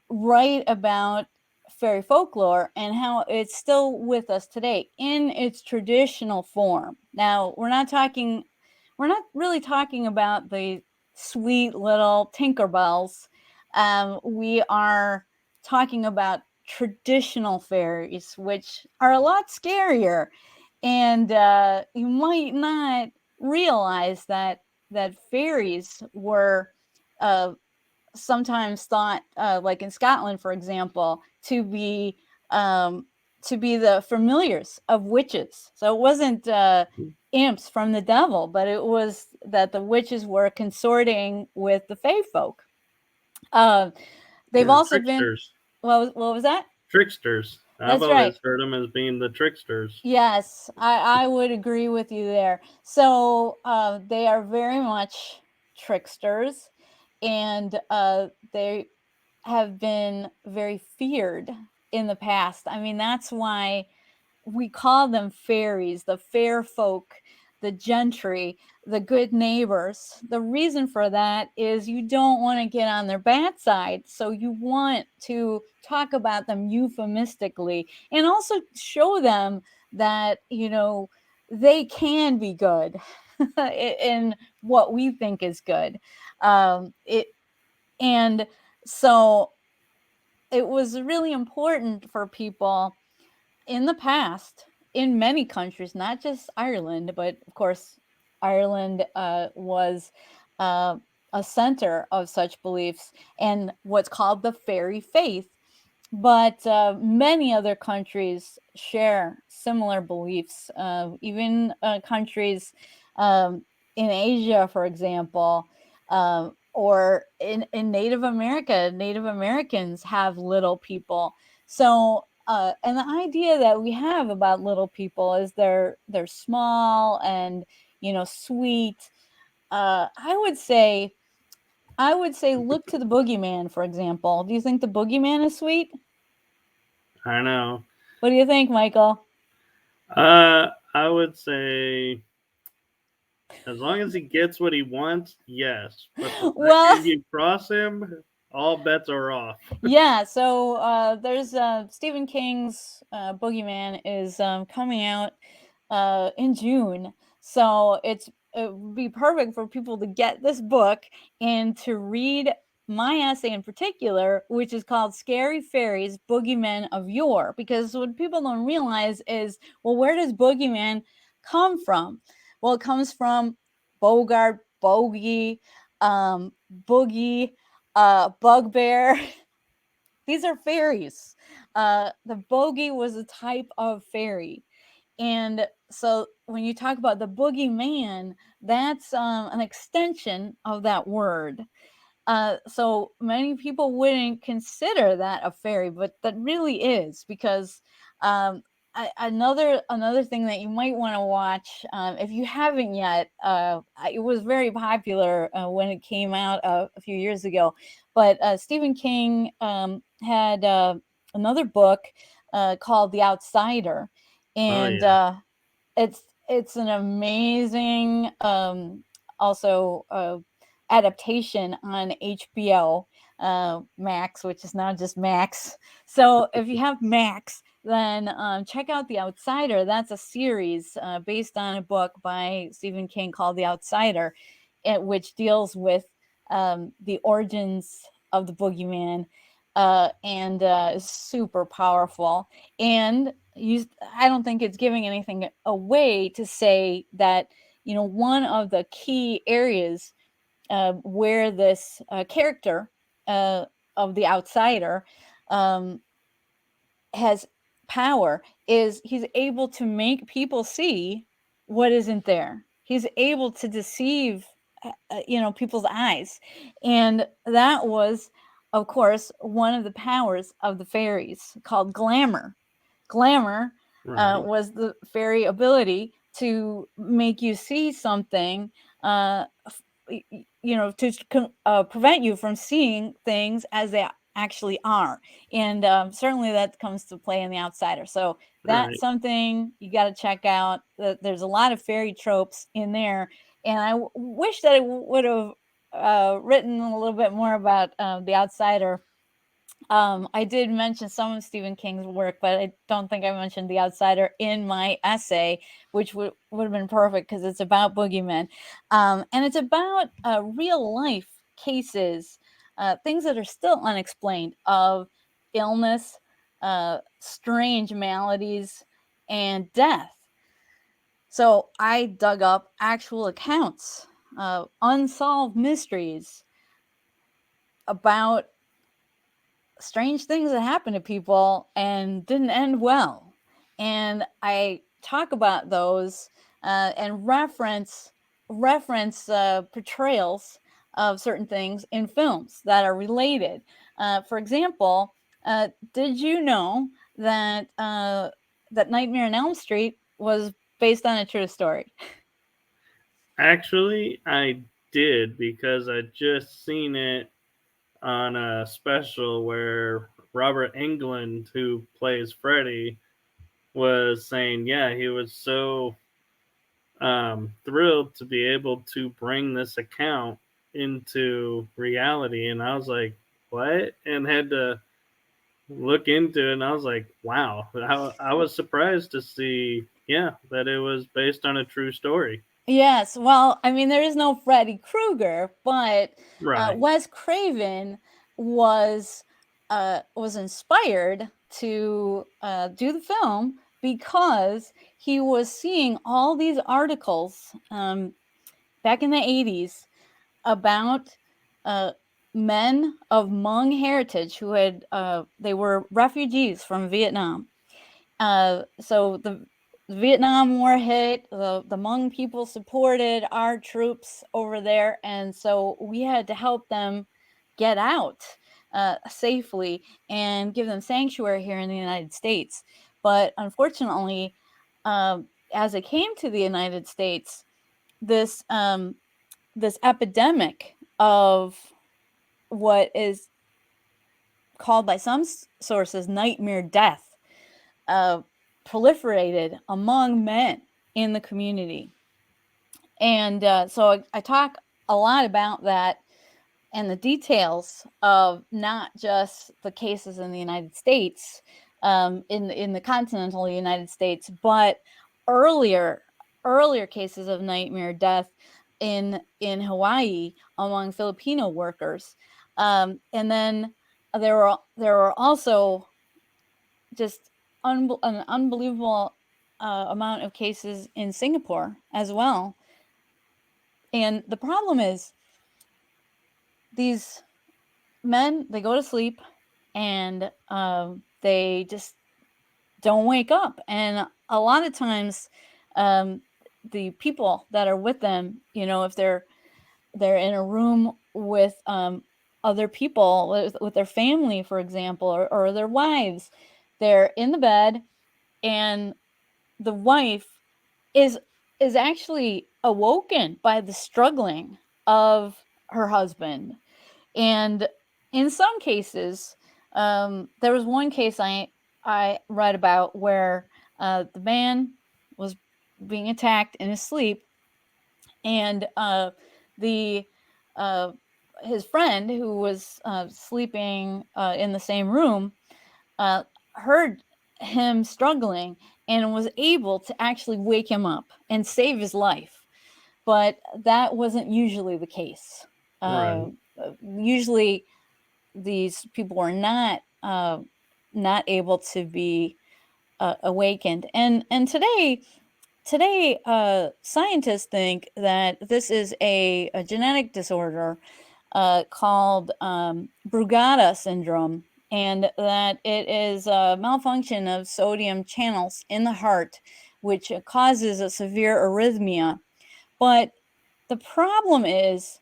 write about fairy folklore and how it's still with us today in its traditional form. Now, we're not really talking about the sweet little Tinkerbells. We are talking about traditional fairies, which are a lot scarier. And you might not realize that fairies were uh, sometimes thought, like in Scotland, for example, um, to be the familiars of witches. So it wasn't imps from the devil, but it was that the witches were consorting with the fae folk. Uh, they've Yeah, also been tricksters. what was that? Tricksters. I've That's right. always heard them as being the tricksters. Yes, I would agree with you there. So they are very much tricksters, and they have been very feared in the past. I mean, that's why we call them fairies, the fair folk, the gentry, the good neighbors. The reason for that is you don't want to get on their bad side. So you want to talk about them euphemistically and also show them that, they can be good in what we think is good. It and so it was really important for people in the past in many countries, not just Ireland, but of course, Ireland was uh, a center of such beliefs and what's called the fairy faith. But many other countries share similar beliefs. Even countries in Asia, for example, or in Native America, Native Americans have little people. So, and the idea that we have about little people is they're small and sweet. I would say look to the boogeyman, for example. Do you think the boogeyman is sweet? I know. What do you think, Michael? I would say as long as he gets what he wants, yes. But the Well, second you cross him, all bets are off. yeah. So there's Stephen King's Boogeyman is coming out in June. So it would be perfect for people to get this book and to read my essay in particular, which is called Scary Fairies, Boogeymen of Yore. Because what people don't realize is, well, where does Boogeyman come from? Well, it comes from Bogart, Bogey, Boogie, Bugbear. These are fairies. The bogey was a type of fairy. And so when you talk about the boogeyman, that's an extension of that word. So many people wouldn't consider that a fairy, but that really is, because another thing that you might want to watch, if you haven't yet, it was very popular when it came out a few years ago. But Stephen King had another book called The Outsider, Oh and yeah. it's an amazing also adaptation on HBO Max, which is now just Max. So if you have Max, then check out The Outsider. That's a series based on a book by Stephen King called The Outsider, which deals with the origins of the boogeyman, and is super powerful. And I don't think it's giving anything away to say that, one of the key areas where this character of the outsider um, has power is he's able to make people see what isn't there. He's able to deceive, people's eyes. And that was, of course, one of the powers of the fairies, called glamour. Glamour Right. was the fairy ability to make you see something, to prevent you from seeing things as they actually are. And certainly that comes to play in The Outsider. So that's Right. something you got to check out. There's a lot of fairy tropes in there. And I wish that I would have written a little bit more about The Outsider. I did mention some of Stephen King's work, but I don't think I mentioned The Outsider in my essay, which would have been perfect because it's about boogeymen. And it's about real life cases, things that are still unexplained, of illness, strange maladies, and death. So I dug up actual accounts, unsolved mysteries about strange things that happened to people and didn't end well. And I talk about those and reference portrayals of certain things in films that are related. For example, did you know that that Nightmare on Elm Street was based on a true story? Actually, I did because I just seen it on a special where Robert Englund, who plays Freddy, was saying, yeah, he was so thrilled to be able to bring this account into reality. And I was like, what? And had to look into it. And I was like, wow. I was surprised to see, yeah, that it was based on a true story. Yes, well, I mean, there is no Freddy Krueger, but Right. Wes Craven was inspired to do the film because he was seeing all these articles back in the 80s about uh, men of Hmong heritage who had they were refugees from Vietnam. So the Vietnam War hit, the Hmong people supported our troops over there, and so we had to help them get out safely and give them sanctuary here in the United States. But unfortunately, as it came to the United States, this this epidemic of what is called by some sources nightmare death uh, proliferated among men in the community. And so I talk a lot about that and the details of not just the cases in the United States, in the continental United States, but earlier earlier cases of nightmare death in Hawaii among Filipino workers, and then there were also just an unbelievable amount of cases in Singapore as well. And the problem is these men, they go to sleep and they just don't wake up. And a lot of times, the people that are with them, if they're in a room with other people with their family, for example, or their wives. They're in the bed, and the wife is is actually awoken by the struggling of her husband. And in some cases, there was one case I read about where the man was being attacked in his sleep, and the uh, his friend who was sleeping in the same room uh, heard him struggling and was able to actually wake him up and save his life. But that wasn't usually the case. Right. Usually, these people are not able to be awakened. And today, scientists think that this is a genetic disorder called Brugada syndrome, and that it is a malfunction of sodium channels in the heart, which causes a severe arrhythmia. But the problem is,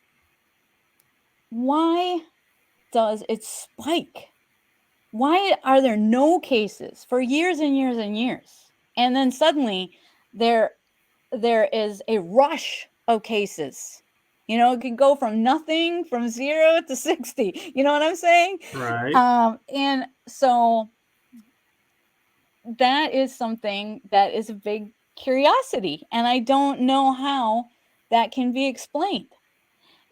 why does it spike? Why are there no cases for years and years and years? And then suddenly there there is a rush of cases. It can go from nothing, from 0 to 60. You know what I'm saying? Right. And so that is something that is a big curiosity, and I don't know how that can be explained.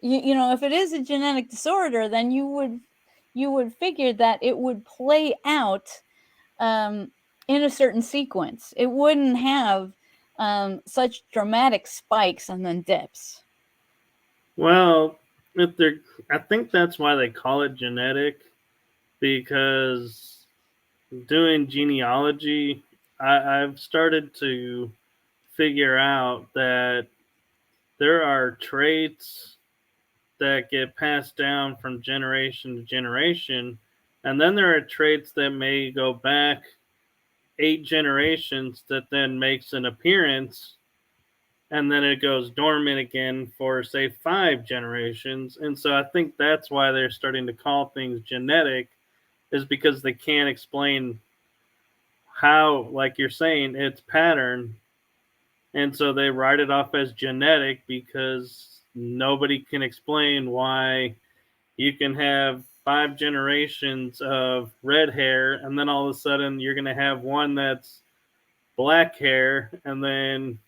If it is a genetic disorder, then you would figure that it would play out um, in a certain sequence. It wouldn't have such dramatic spikes and then dips. Well, if they're, I think that's why they call it genetic, because doing genealogy, I've started to figure out that there are traits that get passed down from generation to generation, and then there are traits that may go back 8 generations that then makes an appearance, and then it goes dormant again for say 5 generations. And so I think that's why they're starting to call things genetic, is because they can't explain how, like you're saying, it's pattern. And so they write it off as genetic because nobody can explain why you can have 5 generations of red hair, and then all of a sudden you're going to have one that's black hair, and then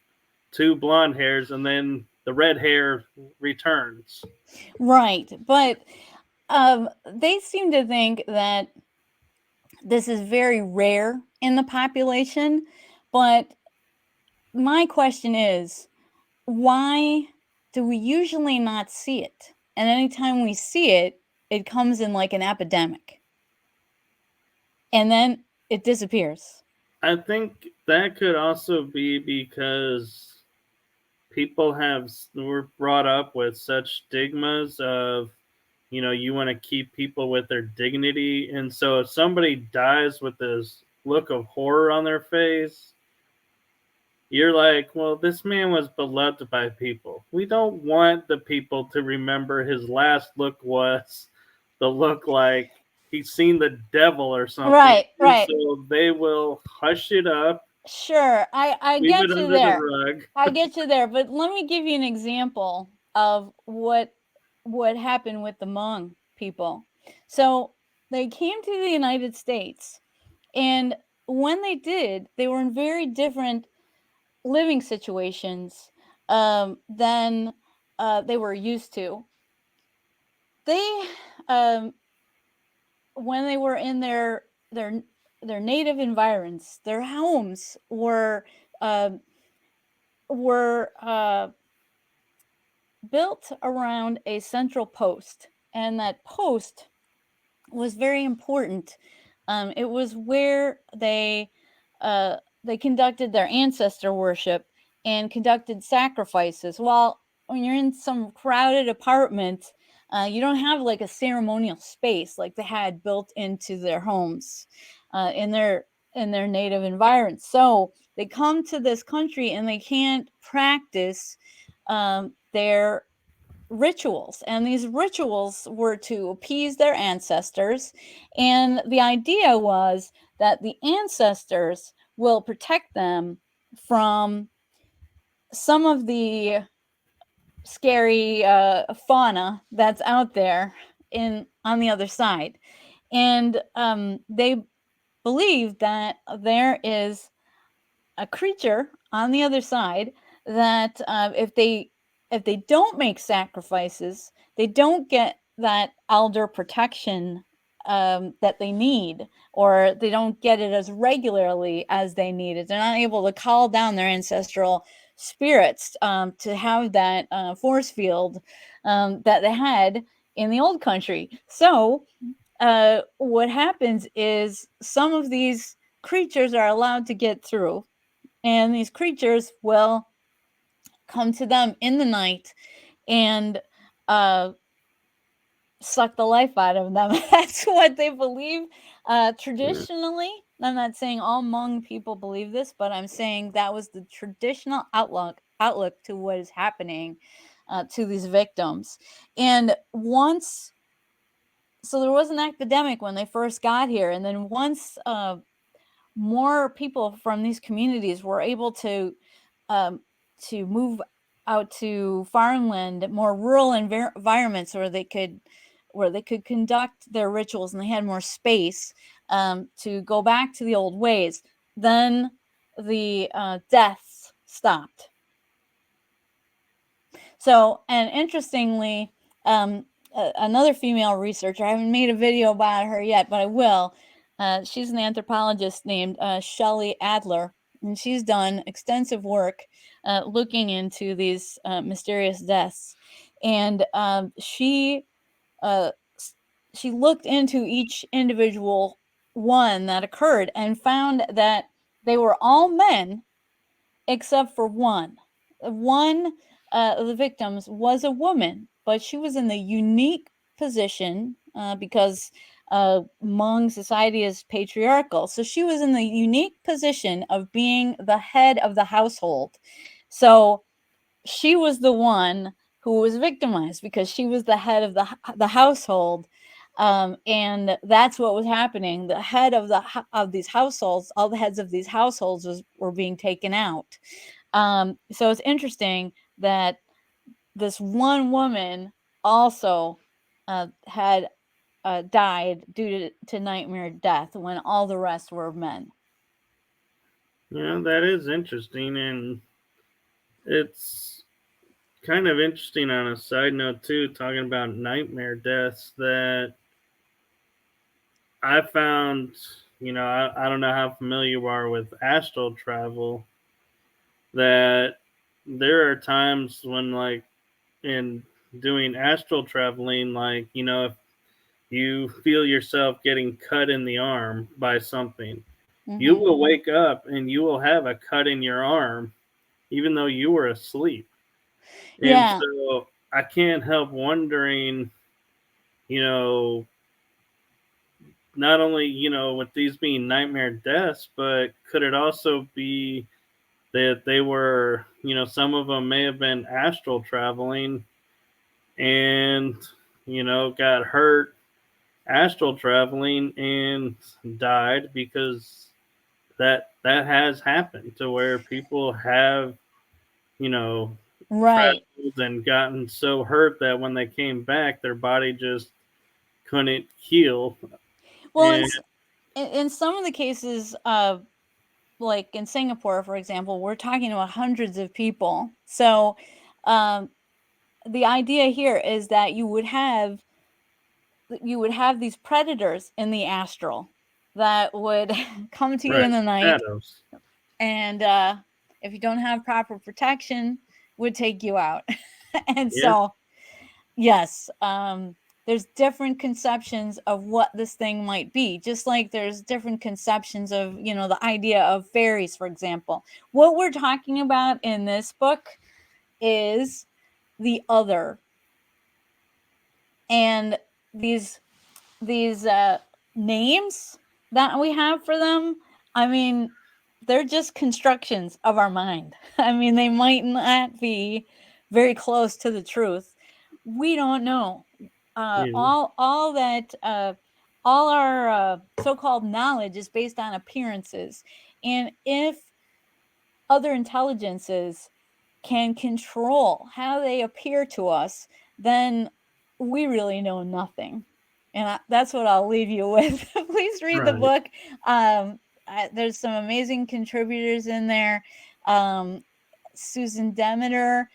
2 blonde hairs, and then the red hair returns. Right. But they seem to think that this is very rare in the population. But my question is, why do we usually not see it? And anytime we see it, it comes in like an epidemic, and then it disappears. I think that could also be because people were brought up with such stigmas of, you want to keep people with their dignity. And so if somebody dies with this look of horror on their face, you're like, well, this man was beloved by people. We don't want the people to remember his last look was the look like he's seen the devil or something. Right, And right. so they will hush it up, Sure, I sweep it get you under the there. rug. I get you there, but let me give you an example of what happened with the Hmong people. So they came to the United States, and when they did, they were in very different living situations than they were used to. They when they were in their their native environs, their homes uh, were built around a central post, and that post was very important. It was where they conducted their ancestor worship and conducted sacrifices. While when you're in some crowded apartment, you don't have like a ceremonial space like they had built into their homes in their native environment. So they come to this country and they can't practice their rituals, and these rituals were to appease their ancestors. And the idea was that the ancestors will protect them from some of the scary fauna that's out there in on the other side. And they believe that there is a creature on the other side that if they don't make sacrifices, they don't get that elder protection that they need, or they don't get it as regularly as they need it. They're not able to call down their ancestral spirits to have that force field that they had in the old country. So what happens is some of these creatures are allowed to get through, and these creatures will come to them in the night and uh, suck the life out of them. That's what they believe traditionally. I'm not saying all Hmong people believe this, but I'm saying that was the traditional outlook to what is happening to these victims. And once, so there was an epidemic when they first got here, and then once more people from these communities were able um, to move out to farmland, more rural environments where they could conduct their rituals, and they had more space to go back to the old ways. Then the deaths stopped. So, and interestingly, another female researcher, I haven't made a video about her yet, but I will. She's an anthropologist named Shelley Adler, and she's done extensive work looking into these mysterious deaths. And uh, she looked into each individual one that occurred and found that they were all men except for one. One of the victims was a woman, but she was in the unique position because Hmong society is patriarchal. So she was in the unique position of being the head of the household. So she was the one who was victimized because she was the head of the household. And that's what was happening. The head of these households, all the heads of these households were being taken out. So it's interesting that this one woman also had died due to nightmare death when all the rest were men. Yeah, that is interesting, and it's kind of interesting on a side note too, talking about nightmare deaths that I found. I don't know how familiar you are with astral travel. That there are times when, like, in doing astral traveling, like, if you feel yourself getting cut in the arm by something, you Mm-hmm. will wake up and you will have a cut in your arm, even though you were asleep. And Yeah, so I can't help wondering, you know, not only, with these being nightmare deaths, but could it also be that they were, some of them may have been astral traveling and, got hurt astral traveling and died, because that has happened to where people have, you know, right. traveled and gotten so hurt that when they came back, their body just couldn't heal. Well, And in some of the cases, like in Singapore, for example, we're talking about hundreds of people. So um, the idea here is that you would have these predators in the astral that would come to you right, in the night, shadows. and if you don't have proper protection, would take you out. And Yeah, so, yes, there's different conceptions of what this thing might be, just like there's different conceptions of, the idea of fairies, for example. What we're talking about in this book is the other, and these names that we have for them, I mean, they're just constructions of our mind. I mean, they might not be very close to the truth, We don't know. Yeah. All that all our so-called knowledge is based on appearances, and if other intelligences can control how they appear to us, then we really know nothing. And that's what I'll leave you with. Please read the Right. book. There's some amazing contributors in there. Um, Susan Demeter,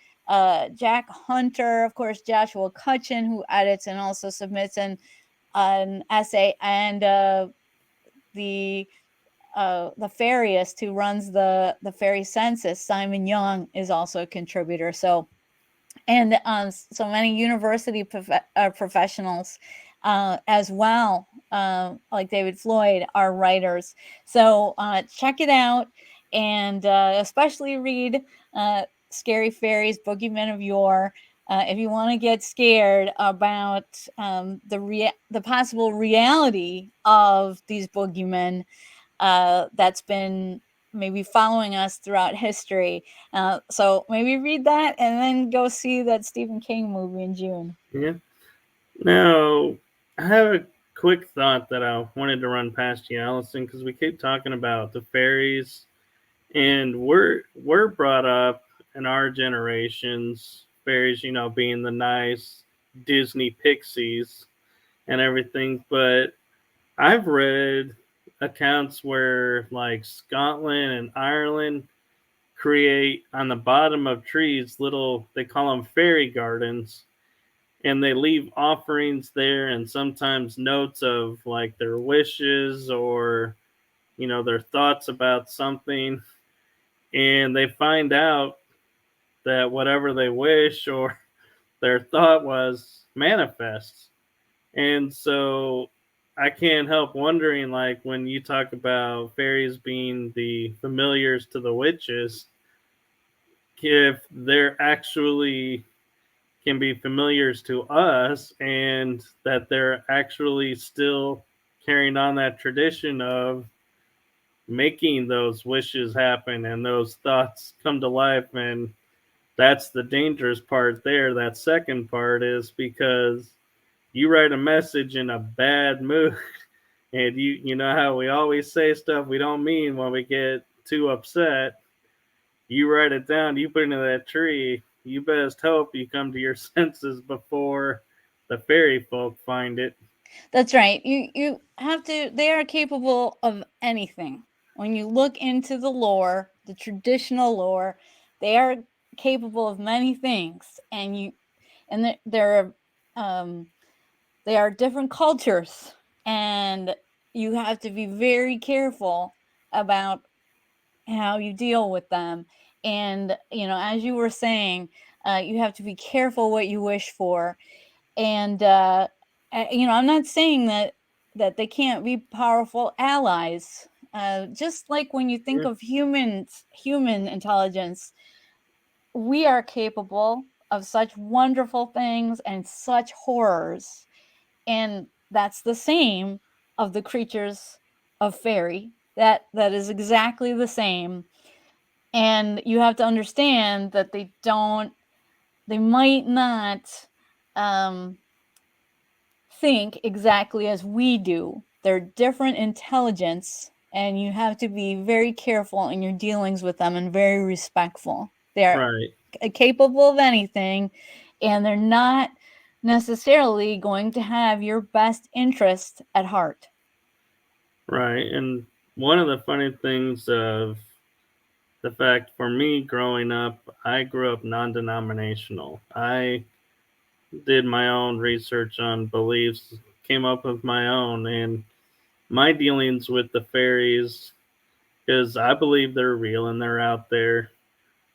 Jack Hunter, of course, Joshua Cutchin, who edits and also submits an essay, and the the fairyist who runs the fairy census, Simon Young, is also a contributor. So, and so many university professionals as well, like David Floyd, are writers. So check it out, and especially read Scary Fairies, Boogeymen of Yore. If you want to get scared about the possible reality of these boogeymen, that's been maybe following us throughout history. So maybe read that and then go see that Stephen King movie in June. Yeah. Now, I have a quick thought that I wanted to run past you, Allison, because we keep talking about the fairies, and we're brought up in our generations, fairies, being the nice Disney pixies and everything. But I've read accounts where like Scotland and Ireland create on the bottom of trees little, they call them fairy gardens, and they leave offerings there and sometimes notes of like their wishes or their thoughts about something, and they find out that whatever they wish or their thought was manifests. And so I can't help wondering, like, when you talk about fairies being the familiars to the witches, if they're actually can be familiars to us and that they're actually still carrying on that tradition of making those wishes happen and those thoughts come to life. And that's the dangerous part there. That second part is because you write a message in a bad mood and you know how we always say stuff we don't mean when we get too upset. You write it down, you put it into that tree, you best hope you come to your senses before the fairy folk find it. That's right. You have to. They are capable of anything. When you look into the lore, the traditional lore, they are capable of many things, and they're they are different cultures, and you have to be very careful about how you deal with them. And as you were saying, you have to be careful what you wish for. And I'm not saying that they can't be powerful allies. Just like when you think Yeah. of human intelligence, we are capable of such wonderful things and such horrors, and that's the same of the creatures of fairy. That is exactly the same. And you have to understand that they might not um, think exactly as we do. They're different intelligence, and you have to be very careful in your dealings with them and very respectful. They're Right, capable of anything, and they're not necessarily going to have your best interest at heart. right. And one of the funny things of the fact for me growing up, I grew up non denominational. I did my own research on beliefs, came up with my own, and my dealings with the fairies, because I believe they're real and they're out there,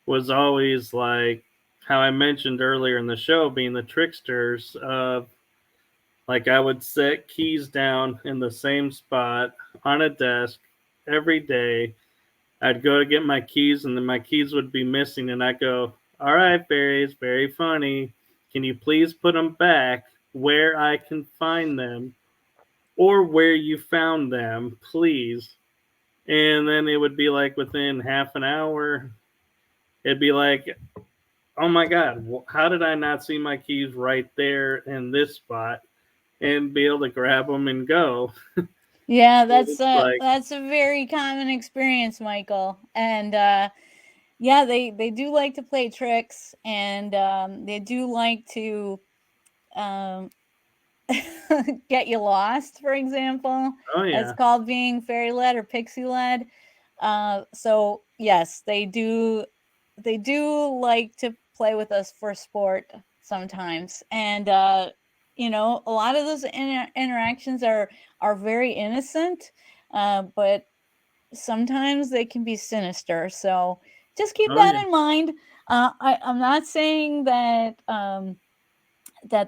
was always like how I mentioned earlier in the show, being the tricksters of, like, I would set keys down in the same spot on a desk every day. I'd go to get my keys and then my keys would be missing, and I'd go, "All right, fairies, very funny. Can you please put them back where I can find them or where you found them, please?" And then it would be like within half an hour, it'd be like oh my God, how did I not see my keys right there in this spot and be able to grab them and go? Yeah, It's like, that's a very common experience, Michael. And yeah, they do like to play tricks, and they do like to um, get you lost, for example. oh That's yeah, called being fairy led or pixie led. So yes, they do like to play with us for sport sometimes. And a lot of those interactions are very innocent, but sometimes they can be sinister. So just keep oh that yeah, in mind. I'm not saying that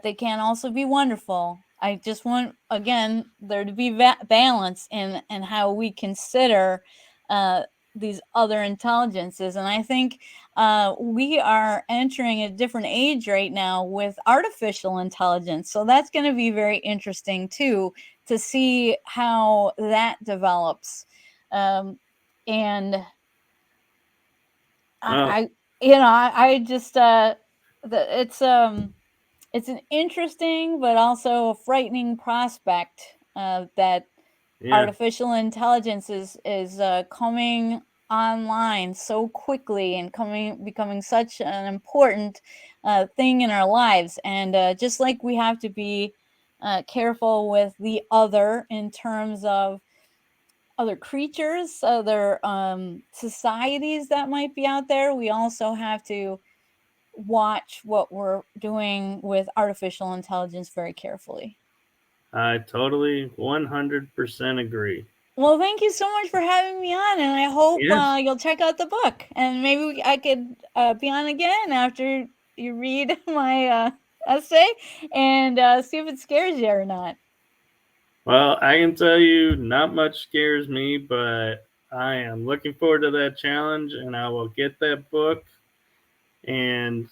they can also be wonderful. I just want, again, there to be balance in how we consider uh, these other intelligences. And I think we are entering a different age right now with artificial intelligence. So that's going to be very interesting too, to see how that develops. And oh I just it's an interesting but also a frightening prospect that yeah. artificial intelligence is coming online so quickly and becoming such an important thing in our lives. And just like we have to be careful with the other in terms of other creatures, other societies that might be out there, we also have to watch what we're doing with artificial intelligence very carefully. I totally 100% agree. Well, thank you so much for having me on, and I hope Yes, you'll check out the book, and maybe I could be on again after you read my essay and see if it scares you or not. well, I can tell you, not much scares me, but I am looking forward to that challenge, and I will get that book. And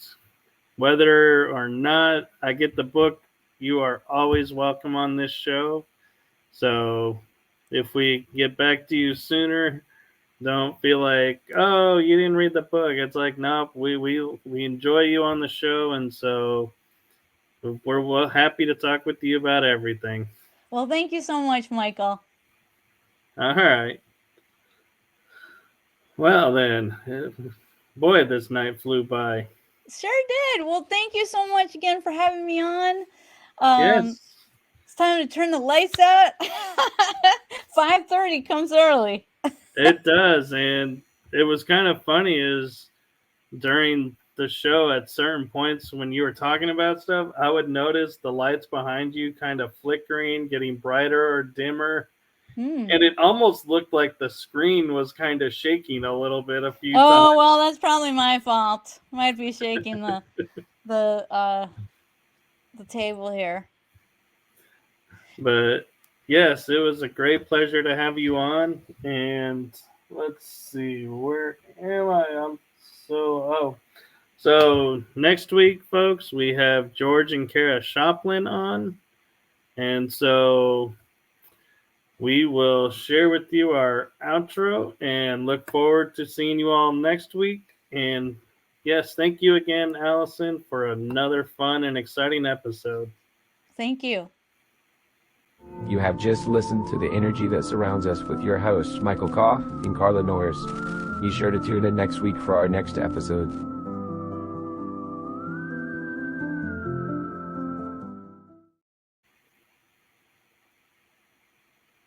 whether or not I get the book, you are always welcome on this show. So if we get back to you sooner, don't feel like, oh, you didn't read the book. It's like, nope, we enjoy you on the show, and so we're happy to talk with you about everything. Well, thank you so much, Michael. All right. Well then, boy, this night flew by. Sure did. Well, thank you so much again for having me on. Um, Yes, it's time to turn the lights out. 5:30 comes early. it does, and it was kind of funny is during the show at certain points when you were talking about stuff, I would notice the lights behind you kind of flickering, getting brighter or dimmer, and Hmm. it almost looked like the screen was kind of shaking a little bit a few times. Oh, well, that's probably my fault. Might be shaking the uh the table here. But yes, it was a great pleasure to have you on. And let's see, where am I? So next week, folks, we have George and Kara Shoplin on. And so we will share with you our outro and look forward to seeing you all next week. And yes, thank you again, Allison, for another fun and exciting episode. Thank you. You have just listened to the energy that surrounds us with your hosts, Michael Koff and Carla Norris. Be sure to tune in next week for our next episode.